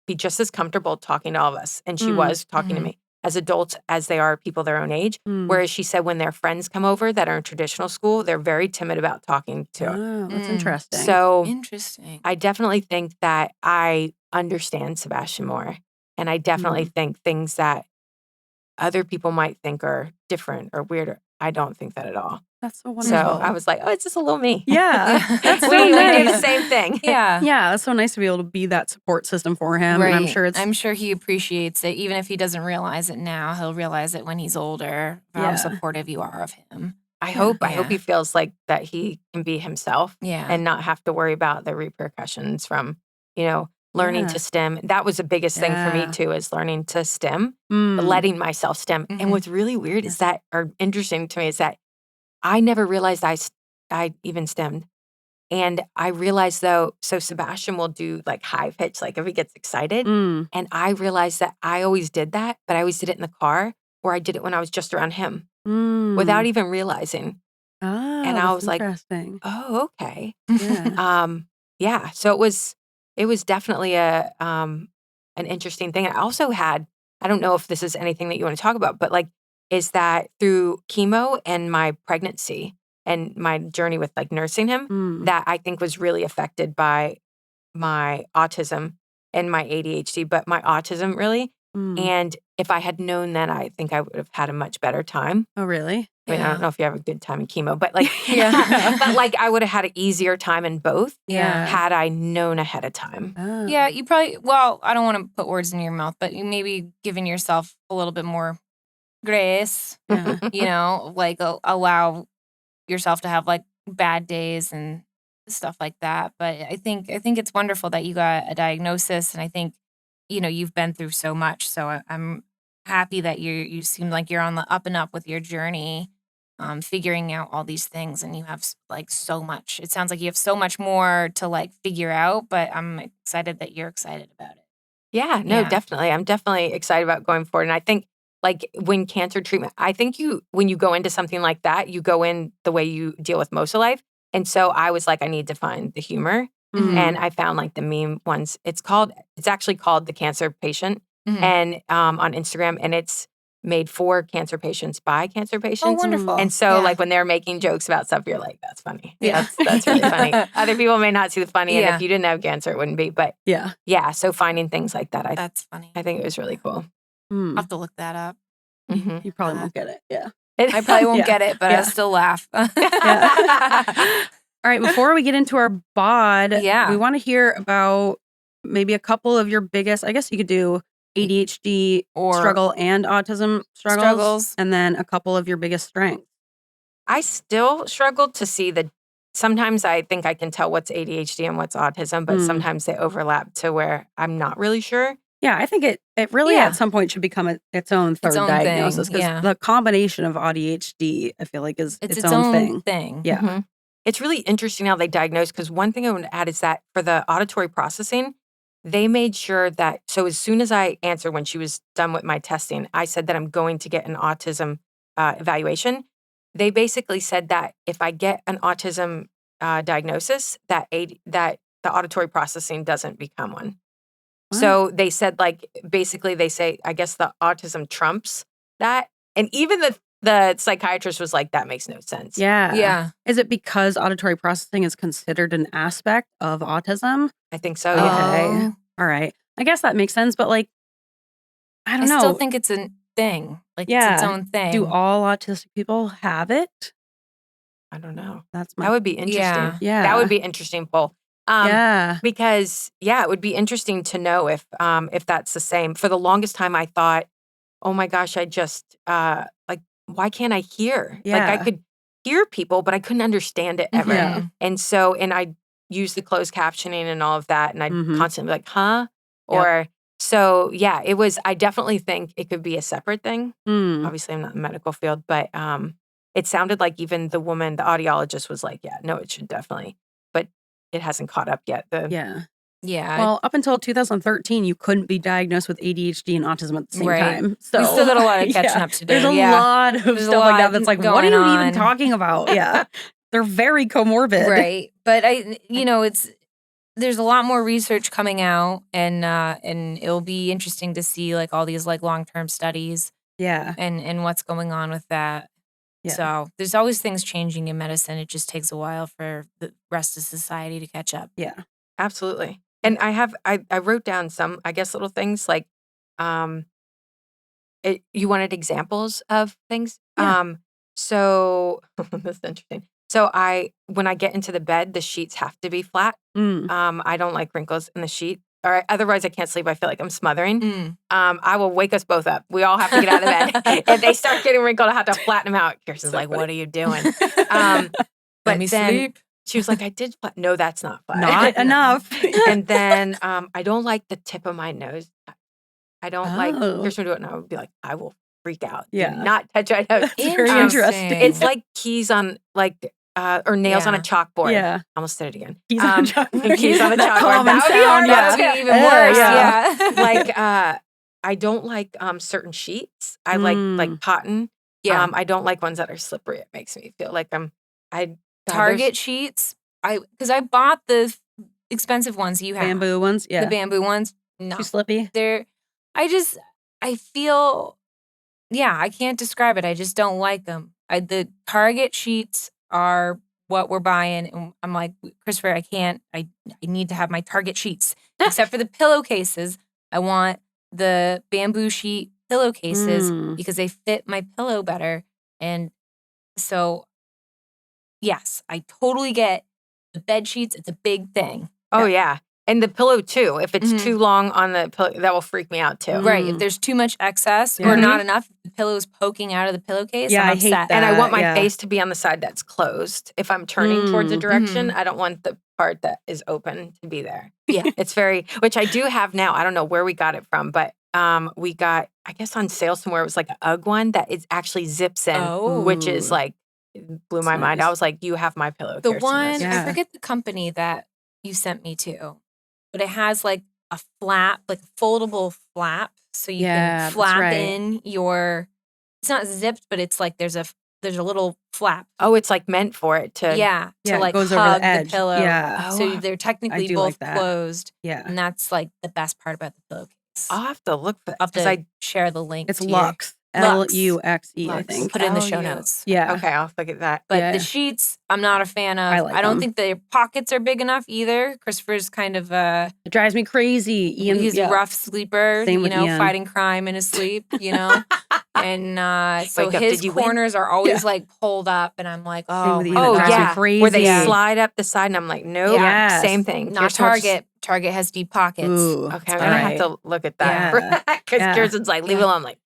be just as comfortable talking to all of us. And she was talking to me as adults as they are people their own age. Whereas she said when their friends come over that are in traditional school, they're very timid about talking to her. Oh, that's interesting. So Interesting. I definitely think that I understand Sebastian more. And I definitely think things that other people might think are different or weirder, I don't think that at all. That's so So wonderful. I was like, oh, it's just a little me. Yeah. That's so we do the nice. same thing. Yeah. Yeah, that's so nice to be able to be that support system for him. Right. And I'm sure he appreciates it. Even if he doesn't realize it now, he'll realize it when he's older, how supportive you are of him. I hope he feels like that he can be himself and not have to worry about the repercussions from, learning to stim. That was the biggest thing for me too, is learning to stim, letting myself stim. And what's really weird is that, or interesting to me, is that I never realized I even stemmed. And I realized though, so Sebastian will do like high pitch, like if he gets excited. And I realized that I always did that, but I always did it in the car, or I did it when I was just around him without even realizing. Oh, and I was like, interesting. oh, okay. Yeah. So it was definitely an interesting thing. I also had, I don't know if this is anything that you want to talk about, but like, is that through chemo and my pregnancy and my journey with like nursing him, that I think was really affected by my autism and my ADHD, but my autism really. And if I had known that, I think I would have had a much better time. Oh, really? I mean, I don't know if you have a good time in chemo, but like, but like I would have had an easier time in both had I known ahead of time. Oh. Yeah, you probably, I don't want to put words in your mouth, but you maybe giving yourself a little bit more grace, like allow yourself to have like bad days and stuff like that. But I think it's wonderful that you got a diagnosis, and I think, you've been through so much. So I'm happy that you seem like you're on the up and up with your journey, figuring out all these things, and you have like so much. It sounds like you have so much more to like figure out, but I'm excited that you're excited about it. Yeah, no, definitely. I'm definitely excited about going forward. And I think like when cancer treatment, I think when you go into something like that, you go in the way you deal with most of life. And so I was like, I need to find the humor. And I found like the meme ones. It's actually called The Cancer Patient and on Instagram, and it's made for cancer patients by cancer patients. Oh, wonderful. And so like when they're making jokes about stuff, you're like, that's funny. Yeah. That's really funny. Other people may not see the funny, and if you didn't have cancer, it wouldn't be. But yeah. So finding things like that, that's funny. I think it was really cool. I'll have to look that up. You probably won't get it. Yeah. I probably won't get it, but I'll still laugh. All right, before we get into our bod, we want to hear about maybe a couple of your biggest, I guess you could do ADHD or struggle and autism struggles, and then a couple of your biggest strengths. I still struggle to see sometimes I think I can tell what's ADHD and what's autism, but sometimes they overlap to where I'm not really sure. Yeah, I think it really at some point should become its own third diagnosis, because the combination of AuDHD, I feel like, is its own thing. Yeah. It's really interesting how they diagnose, because one thing I want to add is that for the auditory processing, they made sure that, so as soon as I answered when she was done with my testing, I said that I'm going to get an autism evaluation. They basically said that if I get an autism diagnosis, that the auditory processing doesn't become one. Wow. So they said, like, basically they say, I guess the autism trumps that. And even the psychiatrist was like, that makes no sense. Yeah. Yeah. Is it because auditory processing is considered an aspect of autism? I think so, yeah. Okay. All right. I guess that makes sense, but like, I don't know. I still think it's a thing. Like, it's its own thing. Do all autistic people have it? I don't know. That would be interesting. Yeah. That would be interesting, Paul. Because it would be interesting to know if that's the same. For the longest time, I thought, oh my gosh, I just why can't I hear? Yeah. Like I could hear people, but I couldn't understand it ever. Yeah. And so, and I used the closed captioning and all of that, and I'd constantly be like, huh? Or so, yeah, it was. I definitely think it could be a separate thing. Obviously, I'm not in the medical field, but it sounded like even the woman, the audiologist, was like, yeah, no, it should definitely, but it hasn't caught up yet. Yeah. Well, up until 2013, you couldn't be diagnosed with ADHD and autism at the same time. So we still got a lot of catching up to do. There's a lot of stuff like that that's like, what are you even talking about? Yeah. They're very comorbid. Right. But there's a lot more research coming out, and it'll be interesting to see like all these like long-term studies Yeah. and what's going on with that. Yeah. So there's always things changing in medicine. It just takes a while for the rest of society to catch up. Yeah. Absolutely. And I wrote down some, I guess, little things like, you wanted examples of things? Yeah. So this is interesting. So when I get into the bed, the sheets have to be flat. I don't like wrinkles in the sheet. Or otherwise I can't sleep. I feel like I'm smothering. I will wake us both up. We all have to get out of bed. If they start getting wrinkled, I have to flatten them out. Kirsten's like, what are you doing? But then sleep. she was like, I did flat. No, that's not flat. Not enough. And then I don't like the tip of my nose. I don't like, Oh. Kirsten would do it and I would be like, I will freak out. Yeah. Do not touch my nose. It's very interesting. It's like keys on or nails on a Yeah. chalkboard. Yeah. I almost said it again. Keys on a chalkboard. Keys on a That chalkboard. common That would be sound, hard. yeah. That would be even worse. Yeah. Like I don't like certain sheets. I like cotton. Yeah. I don't like ones that are slippery. It makes me feel like Target sheets. Because I bought the expensive ones you have. Bamboo ones. Yeah. The bamboo ones. No. Too slippy. I feel, I can't describe it. I just don't like them. The Target sheets are what we're buying. And I'm like, Christopher, I need to have my Target sheets. Except for the pillowcases. I want the bamboo sheet pillowcases because they fit my pillow better. And so, yes, I totally get the bed sheets. It's a big thing. Oh, yeah. And the pillow, too. If it's too long on the pillow, that will freak me out, too. Right. If there's too much excess or not enough, the pillow's poking out of the pillowcase, Yeah, I'm I upset. hate that. And I want my yeah. face to be on the side that's closed. If I'm turning towards a direction, I don't want the part that is open to be there. Yeah. It's which I do have now. I don't know where we got it from, but we got, I guess on sale somewhere, it was like an UGG one that is actually zips in, which is like, blew my mind. nice. I was like, you have my pillow. The Kirsten. one, Yeah. I forget the company that you sent me to, but it has like a flap, like a foldable flap. So you Yeah, can that's flap right. in it's not zipped, but it's like there's a little flap. Oh, it's like meant for it to. Yeah. Yeah, To it like goes over hug the edge. pillow. Yeah. So they're technically do both like that. closed. Yeah. And that's like the best part about the pillowcase. I'll have to look for I'll have because to share the link. It's to you. Lux. Lux. Luxe, I Lux. think. Put it in the Oh, show yeah. notes. Yeah. Okay, I'll look at that. But Yeah. the sheets, I'm not a fan of. I like don't them. think the pockets are big enough either. Christopher's kind of It drives me crazy. Ian, he's yeah. a rough sleeper, Same with Ian. fighting crime in his sleep, And so Wake up, his did you win? corners are always like pulled up, and I'm like, Same oh, with my Ian. It Oh, drives me yeah. crazy. Where they slide up the side, and I'm like, nope. Yes. Same thing. not Kirsten was- Target. Target has deep pockets. Ooh. Okay, I'm all gonna right. have to look at that Yeah. because Yeah. Kirsten's like, leave it Yeah. alone. I'm like,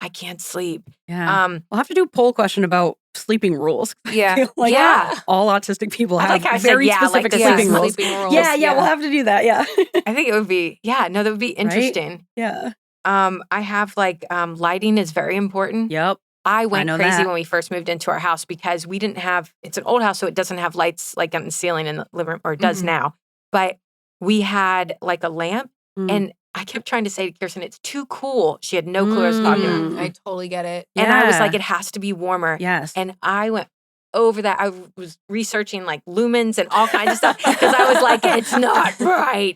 I can't sleep. Yeah. We'll have to do a poll question about sleeping rules. Yeah, Like, yeah. All autistic people I have think I said, very yeah, like specific yeah, sleeping rules. Sleeping rules. Yeah, we'll have to do that. Yeah. I think it would be, that would be interesting. Yeah. I have lighting is very important. Yep. I went know crazy that. when we first moved into our house because we didn't have, it's an old house, so it doesn't have lights like on the ceiling in the living room, or it does Mhm. now. But we had like a lamp, Mm. and I kept trying to say to Kirsten, it's too cool. She had no clue what I was talking about. I totally get it. And I was Yeah. like, it has to be warmer. Yes. And I went over that. I was researching like lumens and all kinds of stuff because I was like, it's not right.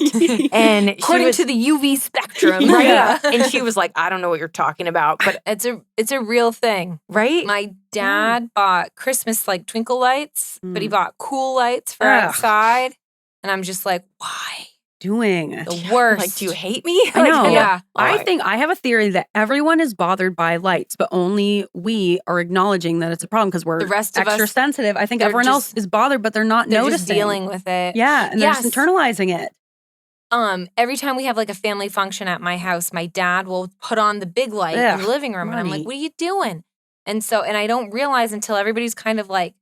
And According to the UV spectrum, right. Yeah. And she was like, I don't know what you're talking about, but it's a real thing. right. My dad bought Christmas twinkle lights, but he bought cool lights for Ugh. outside. And I'm just like, why? Doing. The worst. Like, do you hate me? I know. Yeah. I think I have a theory that everyone is bothered by lights, but only we are acknowledging that it's a problem because we're The rest of extra us, sensitive. I think they're everyone else just- is bothered, but they're not they're noticing. just dealing with it. Yeah, and they're just Yes. internalizing it. Every time we have a family function at my house, my dad will put on the big light in Ugh, the living room. And I'm like, Marty. what are you doing? And I don't realize until everybody's kind of like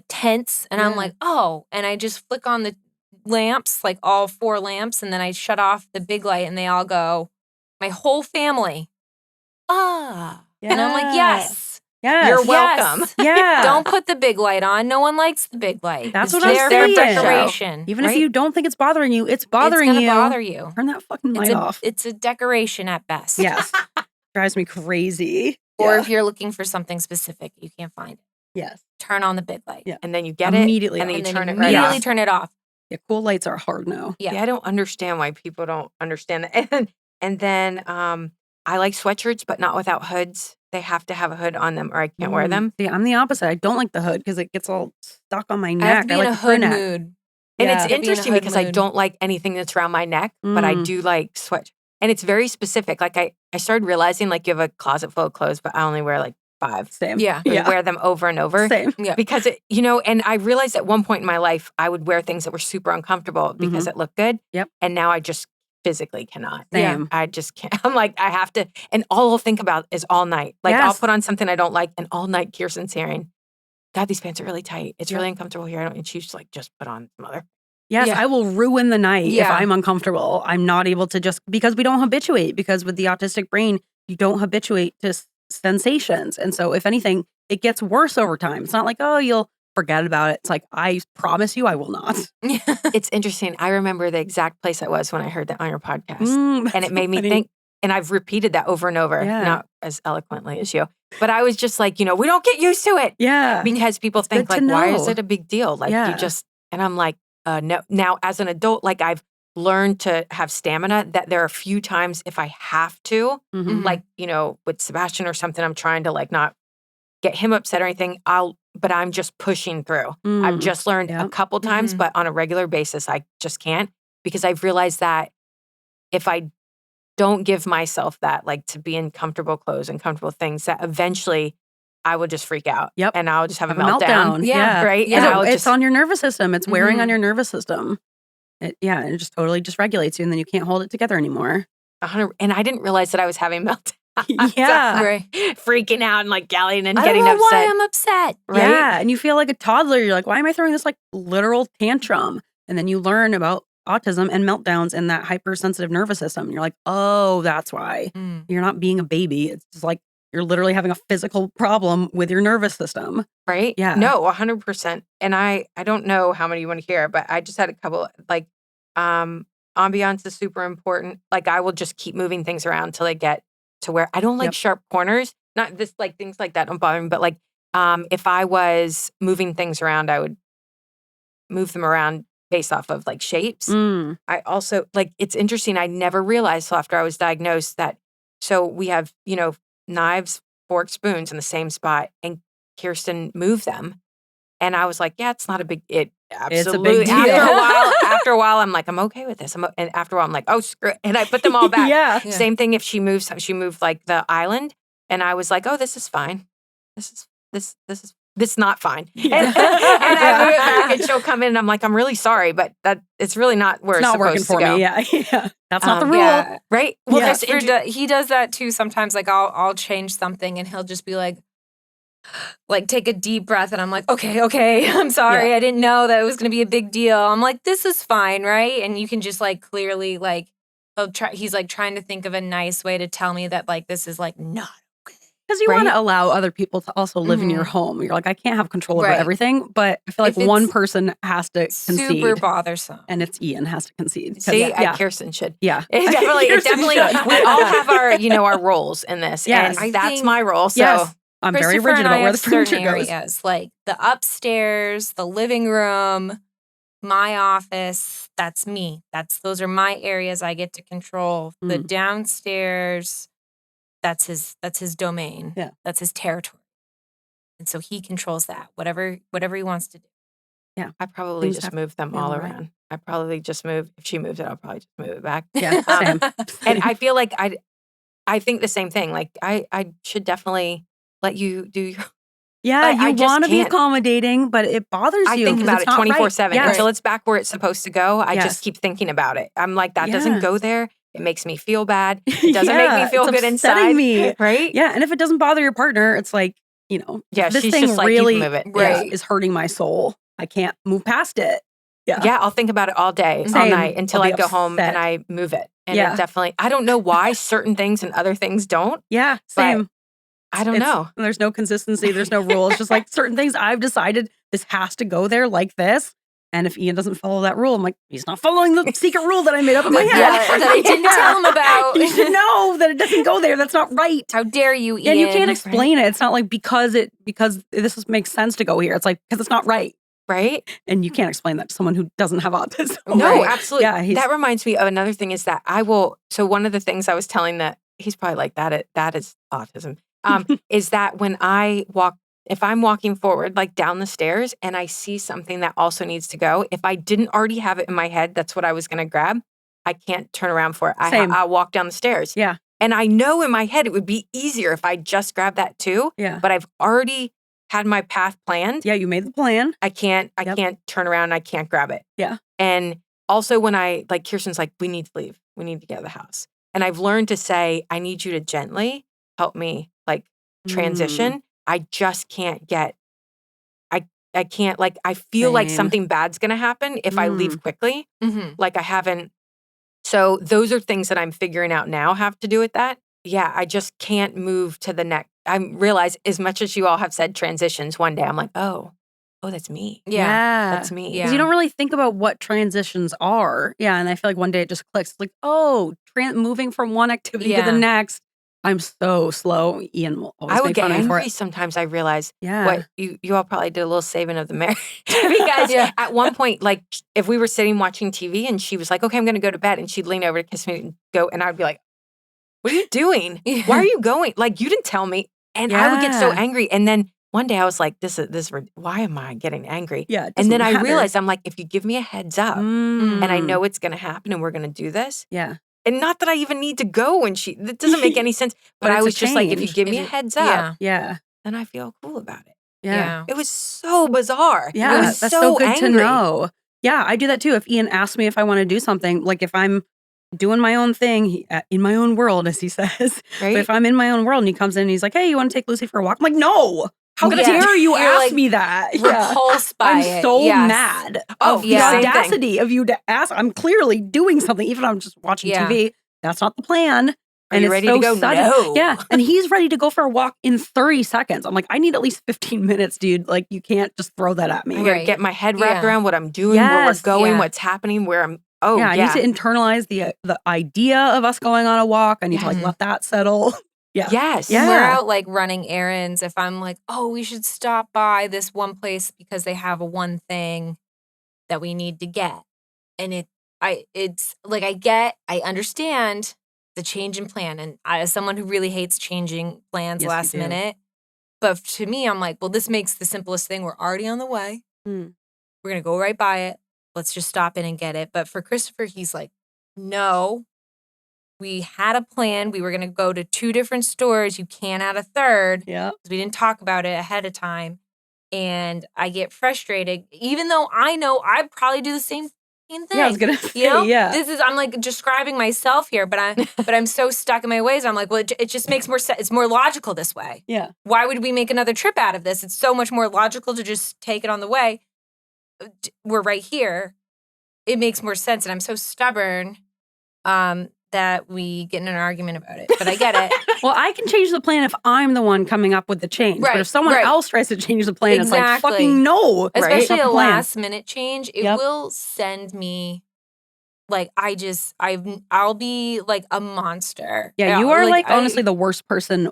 tense. And I'm Yeah. like, oh, and I just flick on the lamps, all 4 lamps, and then I shut off the big light and they all go, my whole family, ah. And I'm like, yes, Yes. You're yes. welcome. Yeah. Don't put the big light on. No one likes the big light. That's It's what I'm just saying. their decoration. Even Right? if you don't think it's bothering you, it's bothering it's you. gonna bother you. Turn that fucking light off. It's a decoration at best. Yes. Drives me crazy. Or Yeah. if you're looking for something specific, you can't find it. Yes. Turn on the big light. Yeah. And then you get Immediately it, and then off. you And turn then it right immediately off. turn it off. Yeah, cool lights are hard now. Yeah. Yeah, I don't understand why people don't understand that. And then I like sweatshirts, but not without hoods. They have to have a hood on them or I can't wear them. See, I'm the opposite. I don't like the hood because it gets all stuck on my I have neck. to be I in like a the crew hood neck. mood. And Yeah. it's To be in a interesting hood because I mood. don't like anything that's around my neck, but I do like sweat. And it's very specific. Like I started realizing like you have a closet full of clothes, but I only wear like 5. Same. Yeah. I wear them over and over. Same. Yeah. Because it, and I realized at one point in my life, I would wear things that were super uncomfortable because it looked good. Yep. And now I just physically cannot. Same. I just can't. I'm like, I have to. And all I'll think about is all night. Like I'll Yes. put on something I don't like and all night Kirsten's hearing, God, these pants are really tight. It's Yep. really uncomfortable here. And she's like, just put on some other. Yes, Yeah. I will ruin the night if Yeah. I'm uncomfortable. I'm not able to just because we don't habituate, because with the autistic brain, you don't habituate to sensations. And so if anything, it gets worse over time. It's not like, oh, you'll forget about it. It's like, I promise you I will not. It's interesting. I remember the exact place I was when I heard that on your podcast. And That's it made me funny. think, and I've repeated that over and over, Yeah. not as eloquently as you. But I was just like, we don't get used to it. Yeah. Because people think good like, to why is know. it a big deal? Like Yeah. you just, and I'm like, no. Now as an adult, like I've learned to have stamina that there are a few times if I have to, Mhm. like, with Sebastian or something, I'm trying to like not get him upset or anything. But I'm just pushing through. I've Mm. just learned a Yep. couple times, but on a regular basis, I just can't because I've realized that if I don't give myself that, like to be in comfortable clothes and comfortable things, that eventually I will just freak out. Yep. And I'll just have a Have a meltdown. Yeah. Right. Yeah. And I'll It's just, on your nervous system. It's wearing Mhm. on your nervous system. And it just totally just regulates you, and then you can't hold it together anymore. 100, and I didn't realize that I was having meltdowns. Yeah. Right. Freaking out and like yelling and I getting don't know upset. why I'm upset. Right? Yeah. And you feel like a toddler. You're like, why am I throwing this like literal tantrum? And then you learn about autism and meltdowns and that hypersensitive nervous system. And you're like, oh, that's why. Mm. You're not being a baby. It's just like you're literally having a physical problem with your nervous system. Right? Yeah. No, 100%. And I don't know how many you want to hear, but I just had a couple like ambiance is super important. Like I will just keep moving things around till I get to where I don't like Yep. sharp corners. Not this like things like that don't bother me, but like if I was moving things around, I would move them around based off of like shapes. Mm. I also like it's interesting. I never realized till after I was diagnosed that so we have, knives, forks, spoons in the same spot, and Kirsten moved them. And I was like, yeah, it's not a big it absolutely deal. After a while, I'm like, I'm okay with this. And after a while, I'm like, oh screw it. And I put them all back. Yeah. Yeah. Same thing if she moved like the island. And I was like, oh, this is fine. This is not fine. Yeah. And I move it back and she'll come in and I'm like, I'm really sorry, but that it's really not where It's it's not working supposed for to go. me. Yeah. Yeah. That's not the rule. Yeah. Right? Well, Yeah. that's Christopher he does that too sometimes. Like I'll change something and he'll just be like take a deep breath and I'm like, okay, I'm sorry. Yeah. I didn't know that it was going to be a big deal. I'm like, this is fine, right? And you can just like clearly like he's like trying to think of a nice way to tell me that like this is like not. Because you Right? want to allow other people to also live in your Mhm. home. You're like, I can't have control over Right. everything, but I feel like If one it's person has to concede. Super bothersome. And it's Ian has to concede. 'Cause, See, yeah. Kirsten should. Yeah. It definitely, Kirsten should. we all have our roles in this. Yes. And I that's think- my role. So Yes. I'm very Christopher rigid and about I where the have certain furniture goes. areas, like the upstairs, the living room, my office. That's me. Those are my areas I get to control. The downstairs, that's his domain. Yeah. That's his territory. And so he controls that. Whatever he wants to do. I probably Things just have move them to be all all right. around. I probably just move. If she moves it, I'll probably just move it back. Yeah. Same. And I feel like I think the same thing. Like I should definitely let you do your Yeah, But I you just want to be can't. accommodating, but it bothers I you. think 'cause about it's it not right. 24/7 Yes. until it's back where it's supposed to go. I Yes. just keep thinking about it. I'm like, that Yeah. doesn't go there. It makes me feel bad. It doesn't make Yeah, me feel it's good upsetting inside. me. Right? Yeah, and if it doesn't bother your partner, it's like, Yeah, this she's thing just like, you can really move it. Right. is hurting my soul. I can't move past it. Yeah. Yeah, I'll think about it all day, all Same. night until I'll I be go home upset. and I move it. And Yeah. it definitely, I don't know why certain things and other things don't. Yeah, But same. I don't It's- know. There's no consistency. There's no rules. Just like certain things I've decided this has to go there like this. And if Ian doesn't follow that rule, I'm like, he's not following the secret rule that I made up in my head. Yeah, that I didn't tell him about. You should know that it doesn't go there. That's not right. How dare you, Ian? And you can't explain it. It's not like because makes sense to go here. It's like because it's not right. Right? And you can't explain that to someone who doesn't have autism. No, Right. absolutely. Yeah, that reminds me of another thing is that so one of the things I was telling he's probably like that is autism. Is that when if I'm walking forward, like down the stairs and I see something that also needs to go, if I didn't already have it in my head, that's what I was going to grab, I can't turn around for it. Same. I'll walk down the stairs. Yeah. And I know in my head it would be easier if I just grabbed that too. Yeah. But I've already had my path planned. Yeah, you made the plan. I can't turn around and I can't grab it. Yeah. And also when Kirsten's like, we need to leave. We need to get out of the house. And I've learned to say, I need you to gently help me transition. I just can't I can't, I feel like something bad's going to happen if I leave quickly. Like I haven't. So those are things that I'm figuring out now have to do with that. Yeah, I just can't move to the next. I realize as much as you all have said transitions, one day I'm like, oh, that's me. Yeah. That's me. Because you don't really think about what transitions are. Yeah, and I feel like one day it just clicks. Like, oh, moving from one activity to the next. I'm so slow. Ian will always I would make get fun of me for angry it. sometimes. I realize Yeah. what you all probably did a little saving of the marriage. Because at one point, if we were sitting watching TV and she was like, okay, I'm going to go to bed. And she'd lean over to kiss me and go. And I'd be like, what are you doing? Why are you going? Like, you didn't tell me. And I would get so angry. And then one day I was like, why am I getting angry? Yeah. And then I matter. realized, I'm like, if you give me a heads up and I know it's going to happen and we're going to do this. Yeah. And not that I even need to go when that doesn't make any sense. But I was just like, if you give me a heads up, then I feel cool about it. Yeah. It was so bizarre. Yeah. I was that's so good angry. to know. Yeah. I do that too. If Ian asks me if I want to do something, like if I'm doing my own thing in my own world, as he says. Right? But if I'm in my own world and he comes in and he's like, hey, you want to take Lucy for a walk? I'm like, no. How dare you ask me that? Repulsed by I'm so mad of the audacity of you to ask. I'm clearly doing something, even if I'm just watching TV. That's not the plan. Are you ready to go? Sudden. No. Yeah. And he's ready to go for a walk in 30 seconds. I'm like, I need at least 15 minutes, dude. Like, you can't just throw that at me. I gotta get my head wrapped around what I'm doing, where we're going, what's happening, where I'm. I need to internalize the idea of us going on a walk. I need to let that settle. Yeah. Yes. Yeah. We're out running errands. If I'm like, oh, we should stop by this one place because they have one thing that we need to get. And I understand the change in plan. And as someone who really hates changing plans last minute, but to me, I'm like, well, this makes the simplest thing. We're already on the way. We're going to go right by it. Let's just stop in and get it. But for Christopher, he's like, no, we had a plan. We were going to go to 2 different stores. You can't add a third. Yeah. We didn't talk about it ahead of time. And I get frustrated, even though I know I'd probably do the same thing. Yeah, I was going to say, I'm describing myself here, but I'm so stuck in my ways. I'm like, well, it just makes more sense. It's more logical this way. Yeah. Why would we make another trip out of this? It's so much more logical to just take it on the way. We're right here. It makes more sense. And I'm so stubborn that we get in an argument about it. But I get it. Well, I can change the plan if I'm the one coming up with the change. Right, but if someone else tries to change the plan, it's like, fucking no. Especially a last minute change, it will send me I'll be like a monster. Yeah, you are honestly the worst person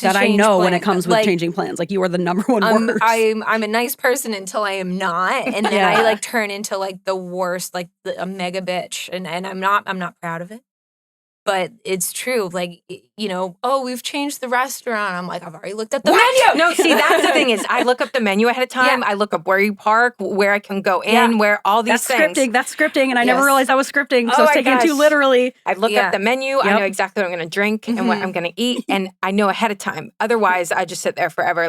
that I know when it comes with changing plans. Like, you are the number one worst. I'm a nice person until I am not. And then I turn into the worst, a mega bitch. And I'm not proud of it. But it's true. We've changed the restaurant. I'm like, I've already looked at the menu. No, see, that's the thing is I look up the menu ahead of time. I look up where you park, where I can go in, where all these things. That's scripting. And I never realized I was scripting. So I was taking it too literally. I look up the menu. Yep. I know exactly what I'm going to drink and what I'm going to eat. And I know ahead of time. Otherwise, I just sit there forever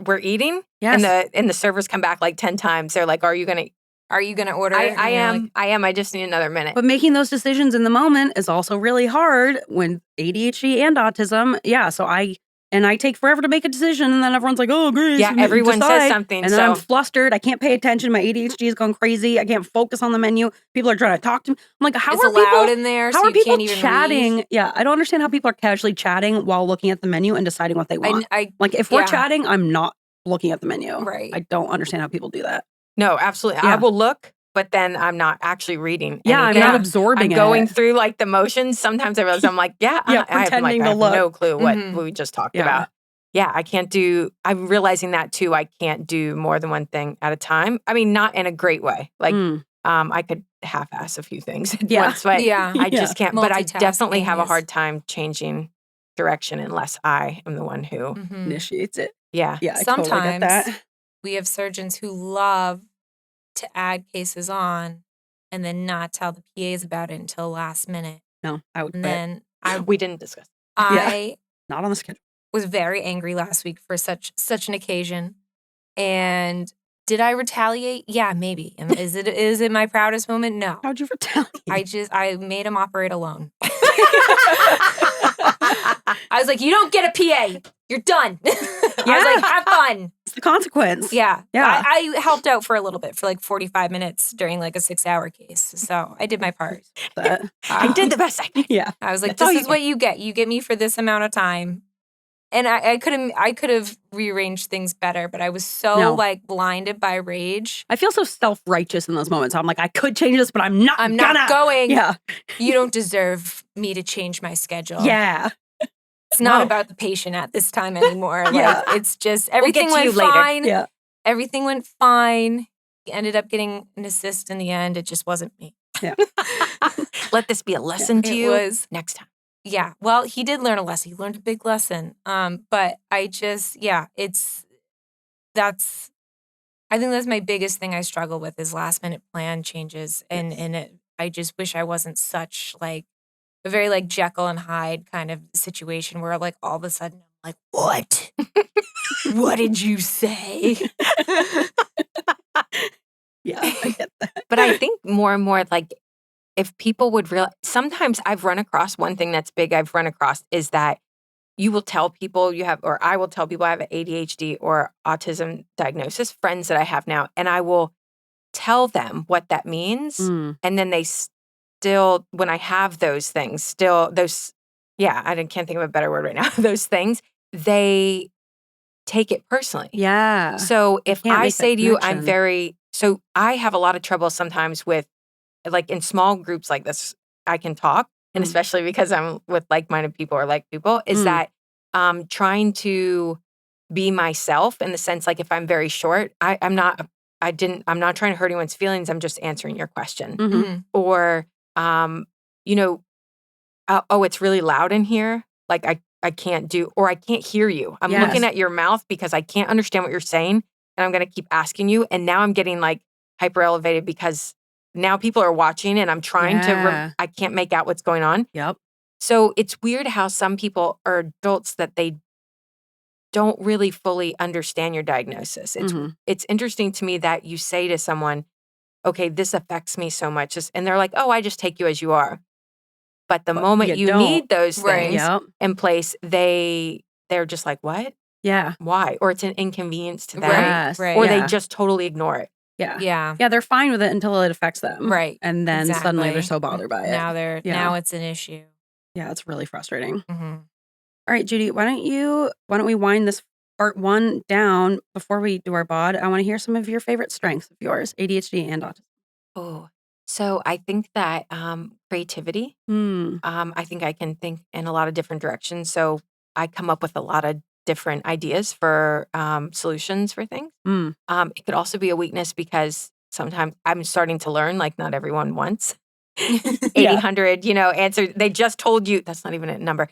we're eating. Yes. And the servers come back 10 times. They're like, are you going to order? I am. I just need another minute. But making those decisions in the moment is also really hard when ADHD and autism. Yeah. So I take forever to make a decision, and then everyone's like, oh, great. Yeah, everyone says something. And then I'm flustered. I can't pay attention. My ADHD has gone crazy. I can't focus on the menu. People are trying to talk to me. I'm like, how are people in there? How are people chatting? Yeah. I don't understand how people are casually chatting while looking at the menu and deciding what they want. If we're chatting, I'm not looking at the menu. Right. I don't understand how people do that. No, absolutely. Yeah. I will look, but then I'm not actually reading. Yeah, I'm not absorbing it. I'm going through the motions. Sometimes I realize I'm like, I have no clue what we just talked about. Yeah, I'm realizing that too. I can't do more than one thing at a time. I mean, not in a great way. I could half-ass a few things at Yeah. once, but Yeah. I just can't. But I definitely have a Multitasking hard is- time changing direction unless I am the one who, Mhm. Initiates it. yeah. Yeah, I totally get Sometimes that. we have surgeons who love to add cases on and then not tell the PAs about it until last minute. No, I would And quit. then I We didn't discuss. I Not on the schedule. was very angry last week for such an occasion. And did I retaliate? Yeah, maybe. And is it my proudest moment? No. How'd you retaliate? I made him operate alone. I was like, you don't get a PA. You're done. I was like, have fun. It's the consequence. Yeah. Yeah. I helped out for a little bit, for like 45 minutes during like a 6-hour case. So I did my part. That- I did the best I could. yeah. I was like, That's all this you is what you get. You get me for this amount of time. And I could have rearranged things better, but I was so No. like blinded by rage. I feel so self-righteous in those moments. I'm like, I could change this, but I'm not I'm gonna. not going. Yeah. You don't deserve me to change my schedule. Yeah. It's not No. about the patient at this time anymore. Yeah. Like, it's just everything get to you went later. fine. Yeah. Everything went fine. He ended up getting an assist in the end. It just wasn't me. Let this be a lesson to It you was, next time. yeah. Well, he did learn a lesson. He learned a big lesson. But I just, yeah, I think that's my biggest thing I struggle with is last minute plan changes. I just wish I wasn't such like a very like Jekyll and Hyde kind of situation where like all of a sudden I'm like, what? What did you say? Yeah. I get that. But I think more and more, like, if people would realize, sometimes I've run across one thing that's big I've run across is that you will tell people you have, or I will tell people I have an ADHD or autism diagnosis, friends that I have now, and I will tell them what that means. Mm. And then they still, when I have those things, I can't think of a better word right now, those things, they take it personally. Yeah. So if can't I make that say to you, I'm connection. so I have a lot of trouble sometimes with, like in small groups like this, I can talk, and Mm. especially because I'm with like-minded people or like people, is Mm. that trying to be myself in the sense, like if I'm very short, I'm not trying to hurt anyone's feelings. I'm just answering your question. Mhm. Mhm. Or, oh, it's really loud in here. Like I can't do, or I can't hear you. I'm Yes. looking at your mouth because I can't understand what you're saying. And I'm going to keep asking you. And now I'm getting like hyper elevated because now people are watching and I'm trying Yeah. I can't make out what's going on. Yep. So it's weird how some people are adults that they don't really fully understand your diagnosis. Mhm. It's interesting to me that you say to someone, okay, this affects me so much. And they're like, oh, I just take you as you are. But the But moment you you don't. need those Right. things Yep. in place, they're just like, what? Yeah. Why? Or it's an inconvenience to them. Right. Yes. Right. Or Yeah. they just totally ignore it. Yeah. Yeah. Yeah, they're fine with it until it affects them. Right. And then suddenly they're Exactly. so bothered by it. Now it's an issue. Yeah, it's really frustrating. Hmm. All right, Judy, why don't we wind this part 1 down before we do our bod? I want to hear some of your favorite strengths of yours, ADHD and autism. Oh, so I think that creativity, Hmm. I think I can think in a lot of different directions. So I come up with a lot of different ideas for solutions for things. Hmm. It could also be a weakness because sometimes I'm starting to learn, like not everyone wants 800, answer. They just told you, that's not even a number.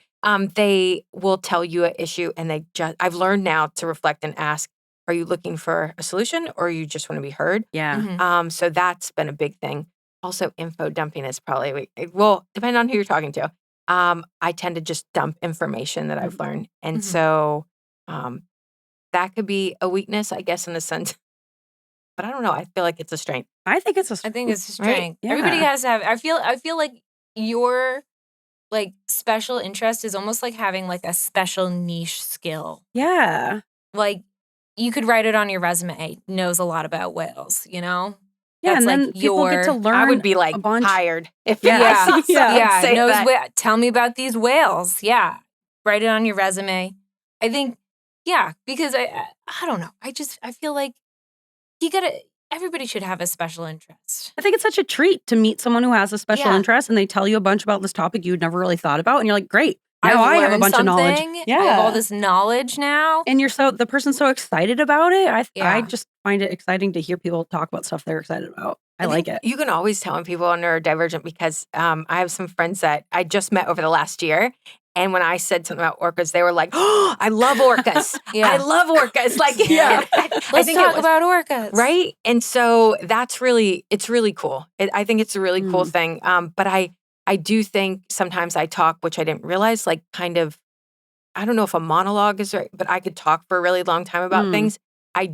They will tell you an issue and I've learned now to reflect and ask, are you looking for a solution or you just want to be heard? Yeah. Mhm. So that's been a big thing. Also, info dumping is probably, well, depending on who you're talking to. I tend to just dump information that I've learned. And Mhm. so that could be a weakness, I guess, in a sense. But I don't know. I feel like it's a strength. I think it's a I think it's a Right? strength. Everybody Yeah. has to have. I feel like your like special interest is almost like having like a special niche skill. Yeah. Like you could write it on your resume. Knows a lot about whales. Yeah, That's and like then people get to your- learn I would be like a bunch. hired if Yeah. I saw someone yeah. say Knows that. tell me about these whales. Yeah, write it on your resume. I think because I don't know. I feel like everybody should have a special interest. I think it's such a treat to meet someone who has a special Yeah. interest and they tell you a bunch about this topic you'd never really thought about. And you're like, great. Now I have a learned bunch of knowledge. something. Yeah. I have all this knowledge now. And the person's so excited about it. I Yeah. just find it exciting to hear people talk about stuff they're excited about. I like it. You can always tell when people are neurodivergent because I have some friends that I just met over the last year. And when I said something about orcas, they were like, "Oh, I love orcas. I love orcas." Like, Yeah. Let's think talk about orcas. right. And so it's really cool. I think it's a really cool thing. But I do think sometimes I talk, which I didn't realize, like kind of, I don't know if a monologue is right, but I could talk for a really long time about things. I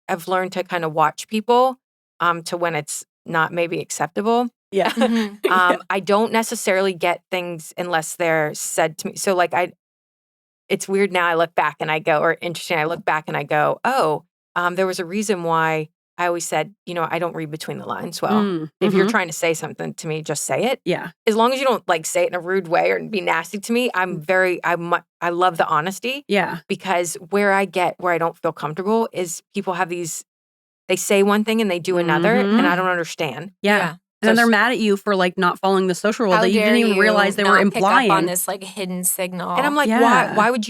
have learned to kind of watch people to when it's not maybe acceptable. Yeah. I don't necessarily get things unless they're said to me. So like it's weird now I look back and I go, or interesting, I look back and I go, oh, there was a reason why I always said, I don't read between the lines well. If you're trying to say something to me, just say it. Yeah. As long as you don't like say it in a rude way or be nasty to me, I love the honesty. Yeah. Because where I don't feel comfortable is people have they say one thing and they do another and I don't understand. Yeah. And then they're mad at you for like not following the social rule that you didn't even realize they were implying pick up on this like hidden signal. And I'm like, why would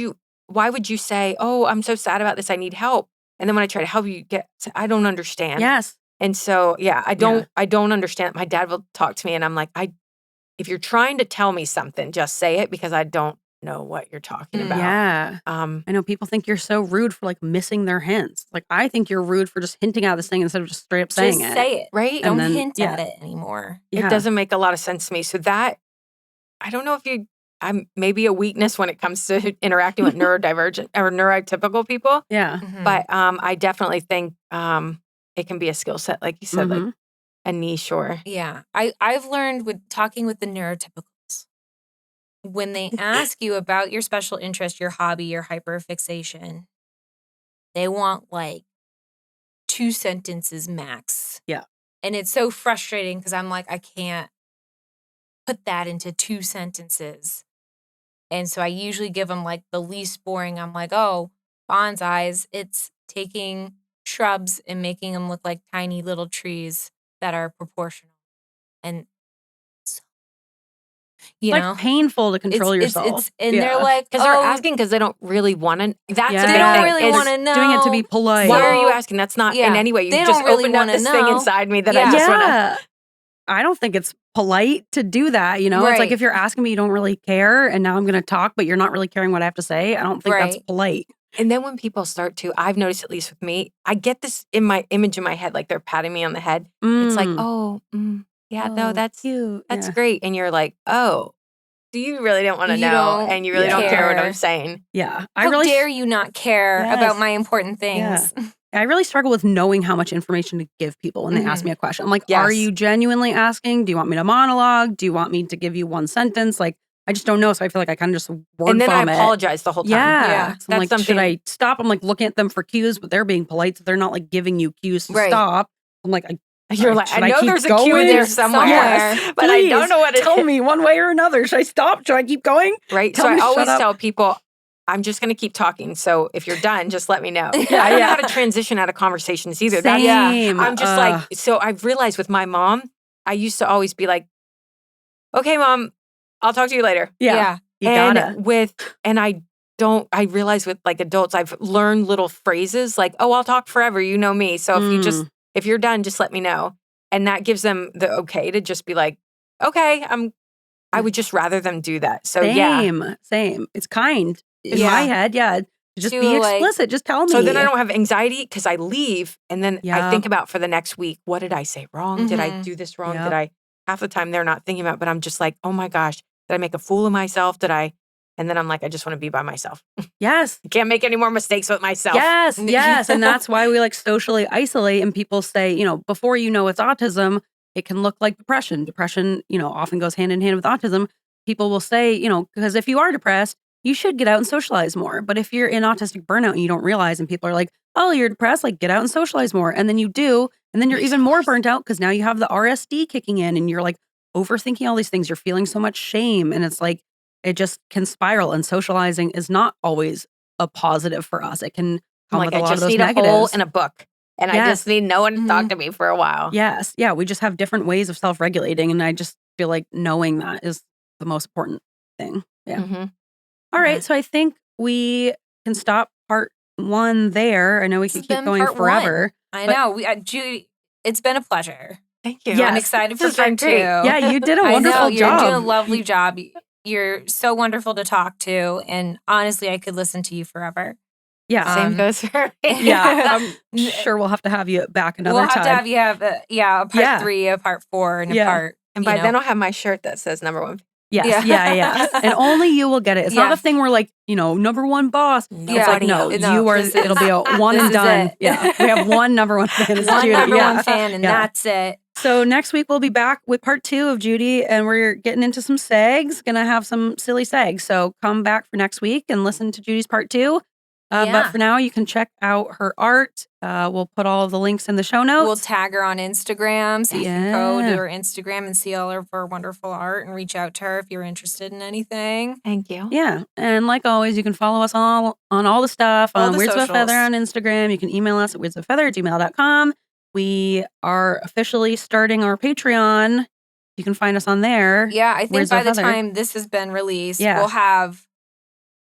you say, "Oh, I'm so sad about this. I need help." And then when I try to help you I don't understand. Yes. And so, I don't understand. My dad will talk to me and I'm like, if you're trying to tell me something, just say it because I don't know what you're talking about. Yeah. I know people think you're so rude for like missing their hints. Like I think you're rude for just hinting at this thing instead of just straight up saying it. Just say it. Right? Don't hint at it anymore. Yeah. It doesn't make a lot of sense to me. So that, I don't know if I'm maybe a weakness when it comes to interacting with neurodivergent or neurotypical people. Yeah. But I definitely think it can be a skill set, like you said, like a niche or. Yeah. I've learned with talking with the neurotypicals, when they ask you about your special interest, your hobby, your hyperfixation, they want like 2 sentences max. Yeah. And it's so frustrating because I'm like, I can't put that into 2 sentences. And so I usually give them like the least boring. I'm like, oh, bonsais, it's taking shrubs and making them look like tiny little trees that are proportional. And you know, painful to control yourself. They're like, because they're asking because they don't really want to. That's they don't really want to know. Doing it to be polite. Why are you asking? That's not in any way. You just really opened up this thing inside me that I just want to. I don't think it's polite to do that. You know, it's like if you're asking me, you don't really care, and now I'm going to talk, but you're not really caring what I have to say. I don't think that's polite. And then when people start to, I've noticed at least with me, I get this in my image in my head, like they're patting me on the head. It's like, no, that's cute. That's great. And you're like, oh, so you really don't want to know, and you really don't care what I'm saying. Yeah. How dare you not care about my important things? Yeah. I really struggle with knowing how much information to give people when they ask me a question. I'm like, are you genuinely asking? Do you want me to monologue? Do you want me to give you one sentence? Like, I just don't know. So I feel like I kind of just word And then vomit. I apologize the whole time. Yeah. So I'm that's like, should I stop? I'm like looking at them for cues, but they're being polite. So they're not like giving you cues to stop. I'm like, you're like, I know there's a cue in there somewhere, but please, I don't know what it is. Tell me one way or another. Should I stop? Should I keep going? Right. So I always tell people, I'm just going to keep talking. So if you're done, just let me know. I don't know how to transition out of conversations either. Same. I'm just like, so I've realized with my mom, I used to always be like, okay, Mom, I'll talk to you later. Yeah. You gotta. I realize with like adults, I've learned little phrases like, oh, I'll talk forever. You know me. So if you're done, just let me know. And that gives them the okay to just be like, okay, I would just rather them do that. So Same. It's kind. In my head, just be explicit. Just tell me. So then I don't have anxiety because I leave and then I think about for the next week, what did I say wrong? Did I do this wrong? Did I, half the time they're not thinking about it, but I'm just like, oh my gosh, did I make a fool of myself? And then I'm like, I just want to be by myself. Yes. I can't make any more mistakes with myself. Yes. And that's why we like socially isolate. And people say, before you know it's autism, it can look like depression. Depression, often goes hand in hand with autism. People will say, because if you are depressed, you should get out and socialize more. But if you're in autistic burnout and you don't realize, and people are like, oh, you're depressed, like get out and socialize more. And then you do. And then you're even more burnt out because now you have the RSD kicking in and you're like overthinking all these things. You're feeling so much shame. And it's like, it just can spiral, and socializing is not always a positive for us. It can come with a lot of those negatives. I just need a hole in a book, and I just need no one to talk to me for a while. Yes. Yeah, we just have different ways of self-regulating, and I just feel like knowing that is the most important thing. Yeah. All right, so I think we can stop part 1 there. I know we could keep going forever. I know. Judy, it's been a pleasure. Thank you. I'm Yes. excited for This has been turn 2. great. Yeah, you did a I know wonderful you're job. doing a lovely job. You're so wonderful to talk to, and honestly, I could listen to you forever. Yeah. Same goes for me. Yeah. I'm sure we'll have to have you back another We'll have time. to have you have a part 3, a part 4, and a part. And by then I'll have my shirt that says number 1. Yes. Yeah. And only you will get it. It's not a thing where like, number 1 boss. It's like, no, you are, it'll be a one and done. It. Yeah. We have one number 1 fan. It's one Judy. number 1 fan, and that's it. So next week we'll be back with part 2 of Judy, and we're getting into some segs. Gonna have some silly segs. So come back for next week and listen to Judy's part 2. But for now, you can check out her art. We'll put all of the links in the show notes. We'll tag her on Instagram, so you can go to her Instagram and see all of her wonderful art and reach out to her if you're interested in anything. Thank you. Yeah. And like always, you can follow us all on all the stuff. All on the Weirds of a Feather socials. on Instagram. You can email us at weirdsofafeather@gmail.com. We are officially starting our Patreon. You can find us on there. Yeah, I think Weirds by of the Feather. time this has been released, Yeah. we'll have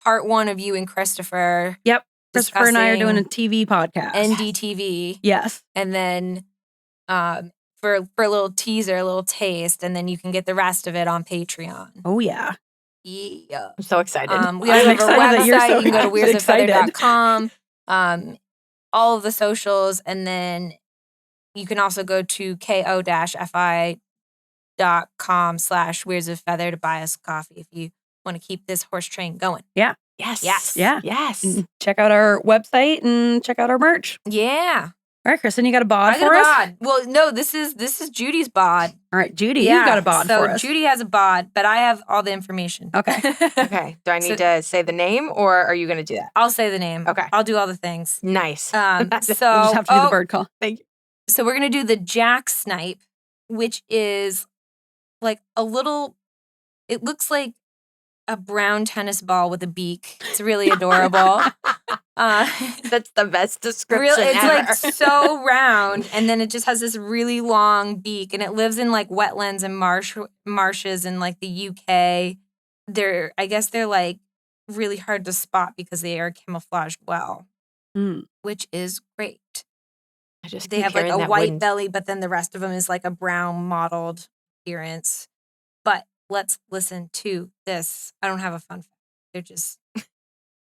part 1 of you and Christopher. Yep. Christopher and I are doing a discussing TV podcast. NDTV. Yes. And then for a little teaser, a little taste, and then you can get the rest of it on Patreon. Oh, yeah. Yeah. I'm so excited. We also have our excited that you're website. so You can go to excited. weirdsofafeather.com. All of the socials, and then you can also go to ko-fi.com/Weirds of Feather to buy us coffee if you want to keep this horse train going. Yeah. Yes. Yes. Yeah. Yes. And check out our website and check out our merch. Yeah. All right, Kristen, you got a bod I for got a us? bod. Well, no, this is Judy's bod. All right, Judy, you've got a bod so for us. Judy has a bod, but I have all the information. Okay. Okay. Do I need to say the name or are you going to do that? I'll say the name. Okay. I'll do all the things. Nice. So You just have to do the bird call. Thank you. So we're gonna do the jack snipe, which is like a little. It looks like a brown tennis ball with a beak. It's really adorable. That's the best description It's ever. like so round, and then it just has this really long beak, and it lives in like wetlands and marshes in like the UK. I guess they're like really hard to spot because they are camouflaged well, which is great. They have like a white belly, but then the rest of them is like a brown mottled appearance. But let's listen to this. I don't have a fun fact.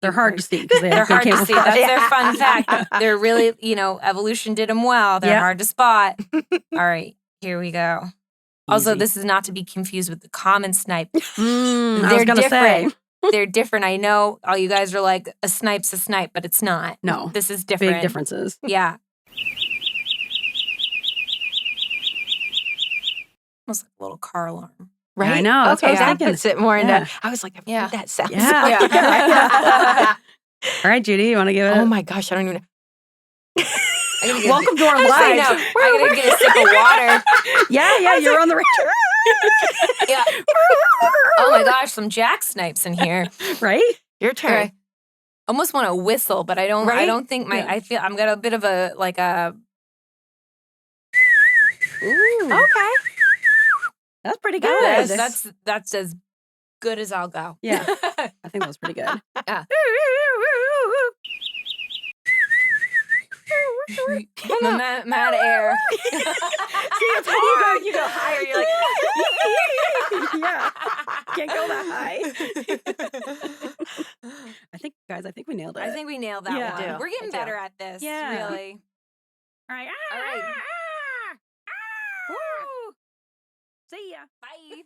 They're hard to see because they're hard to see. That's their fun fact. They're really, evolution did them well. They're hard to spot. All right, here we go. Also, Easy. this is not to be confused with the common snipe. I was gonna say. They're different. I know all you guys are like, a snipe's a snipe, but it's not. No. This is different. Big differences. Yeah. Almost like a little car alarm. Right? I know, that's Okay, what I was that thinking. puts it more into. Yeah. I was like, I've Yeah. heard that sound. Yeah. All right, Judy, you want to give it? Oh my gosh, I don't even know. Welcome to our I lives. know. I'm gonna get a sip of water. Yeah, you're on the right Yeah. Oh my gosh, some jack snipes in here. right? Your turn. Okay. Almost want to whistle, but I don't. I Right? don't think Yeah. I feel I'm got a bit of a like a. Ooh. Okay. That's pretty good. That's as good as I'll go. Yeah. I think that was pretty good. Yeah. I'm out of air. See, it's hard. You go higher. You're like, yeah. Can't go that high. I think we nailed it. I think we nailed that Yeah. one. I do. We're getting I do. better at this. Yeah. Really. All right. All right. Woo. See ya. Bye.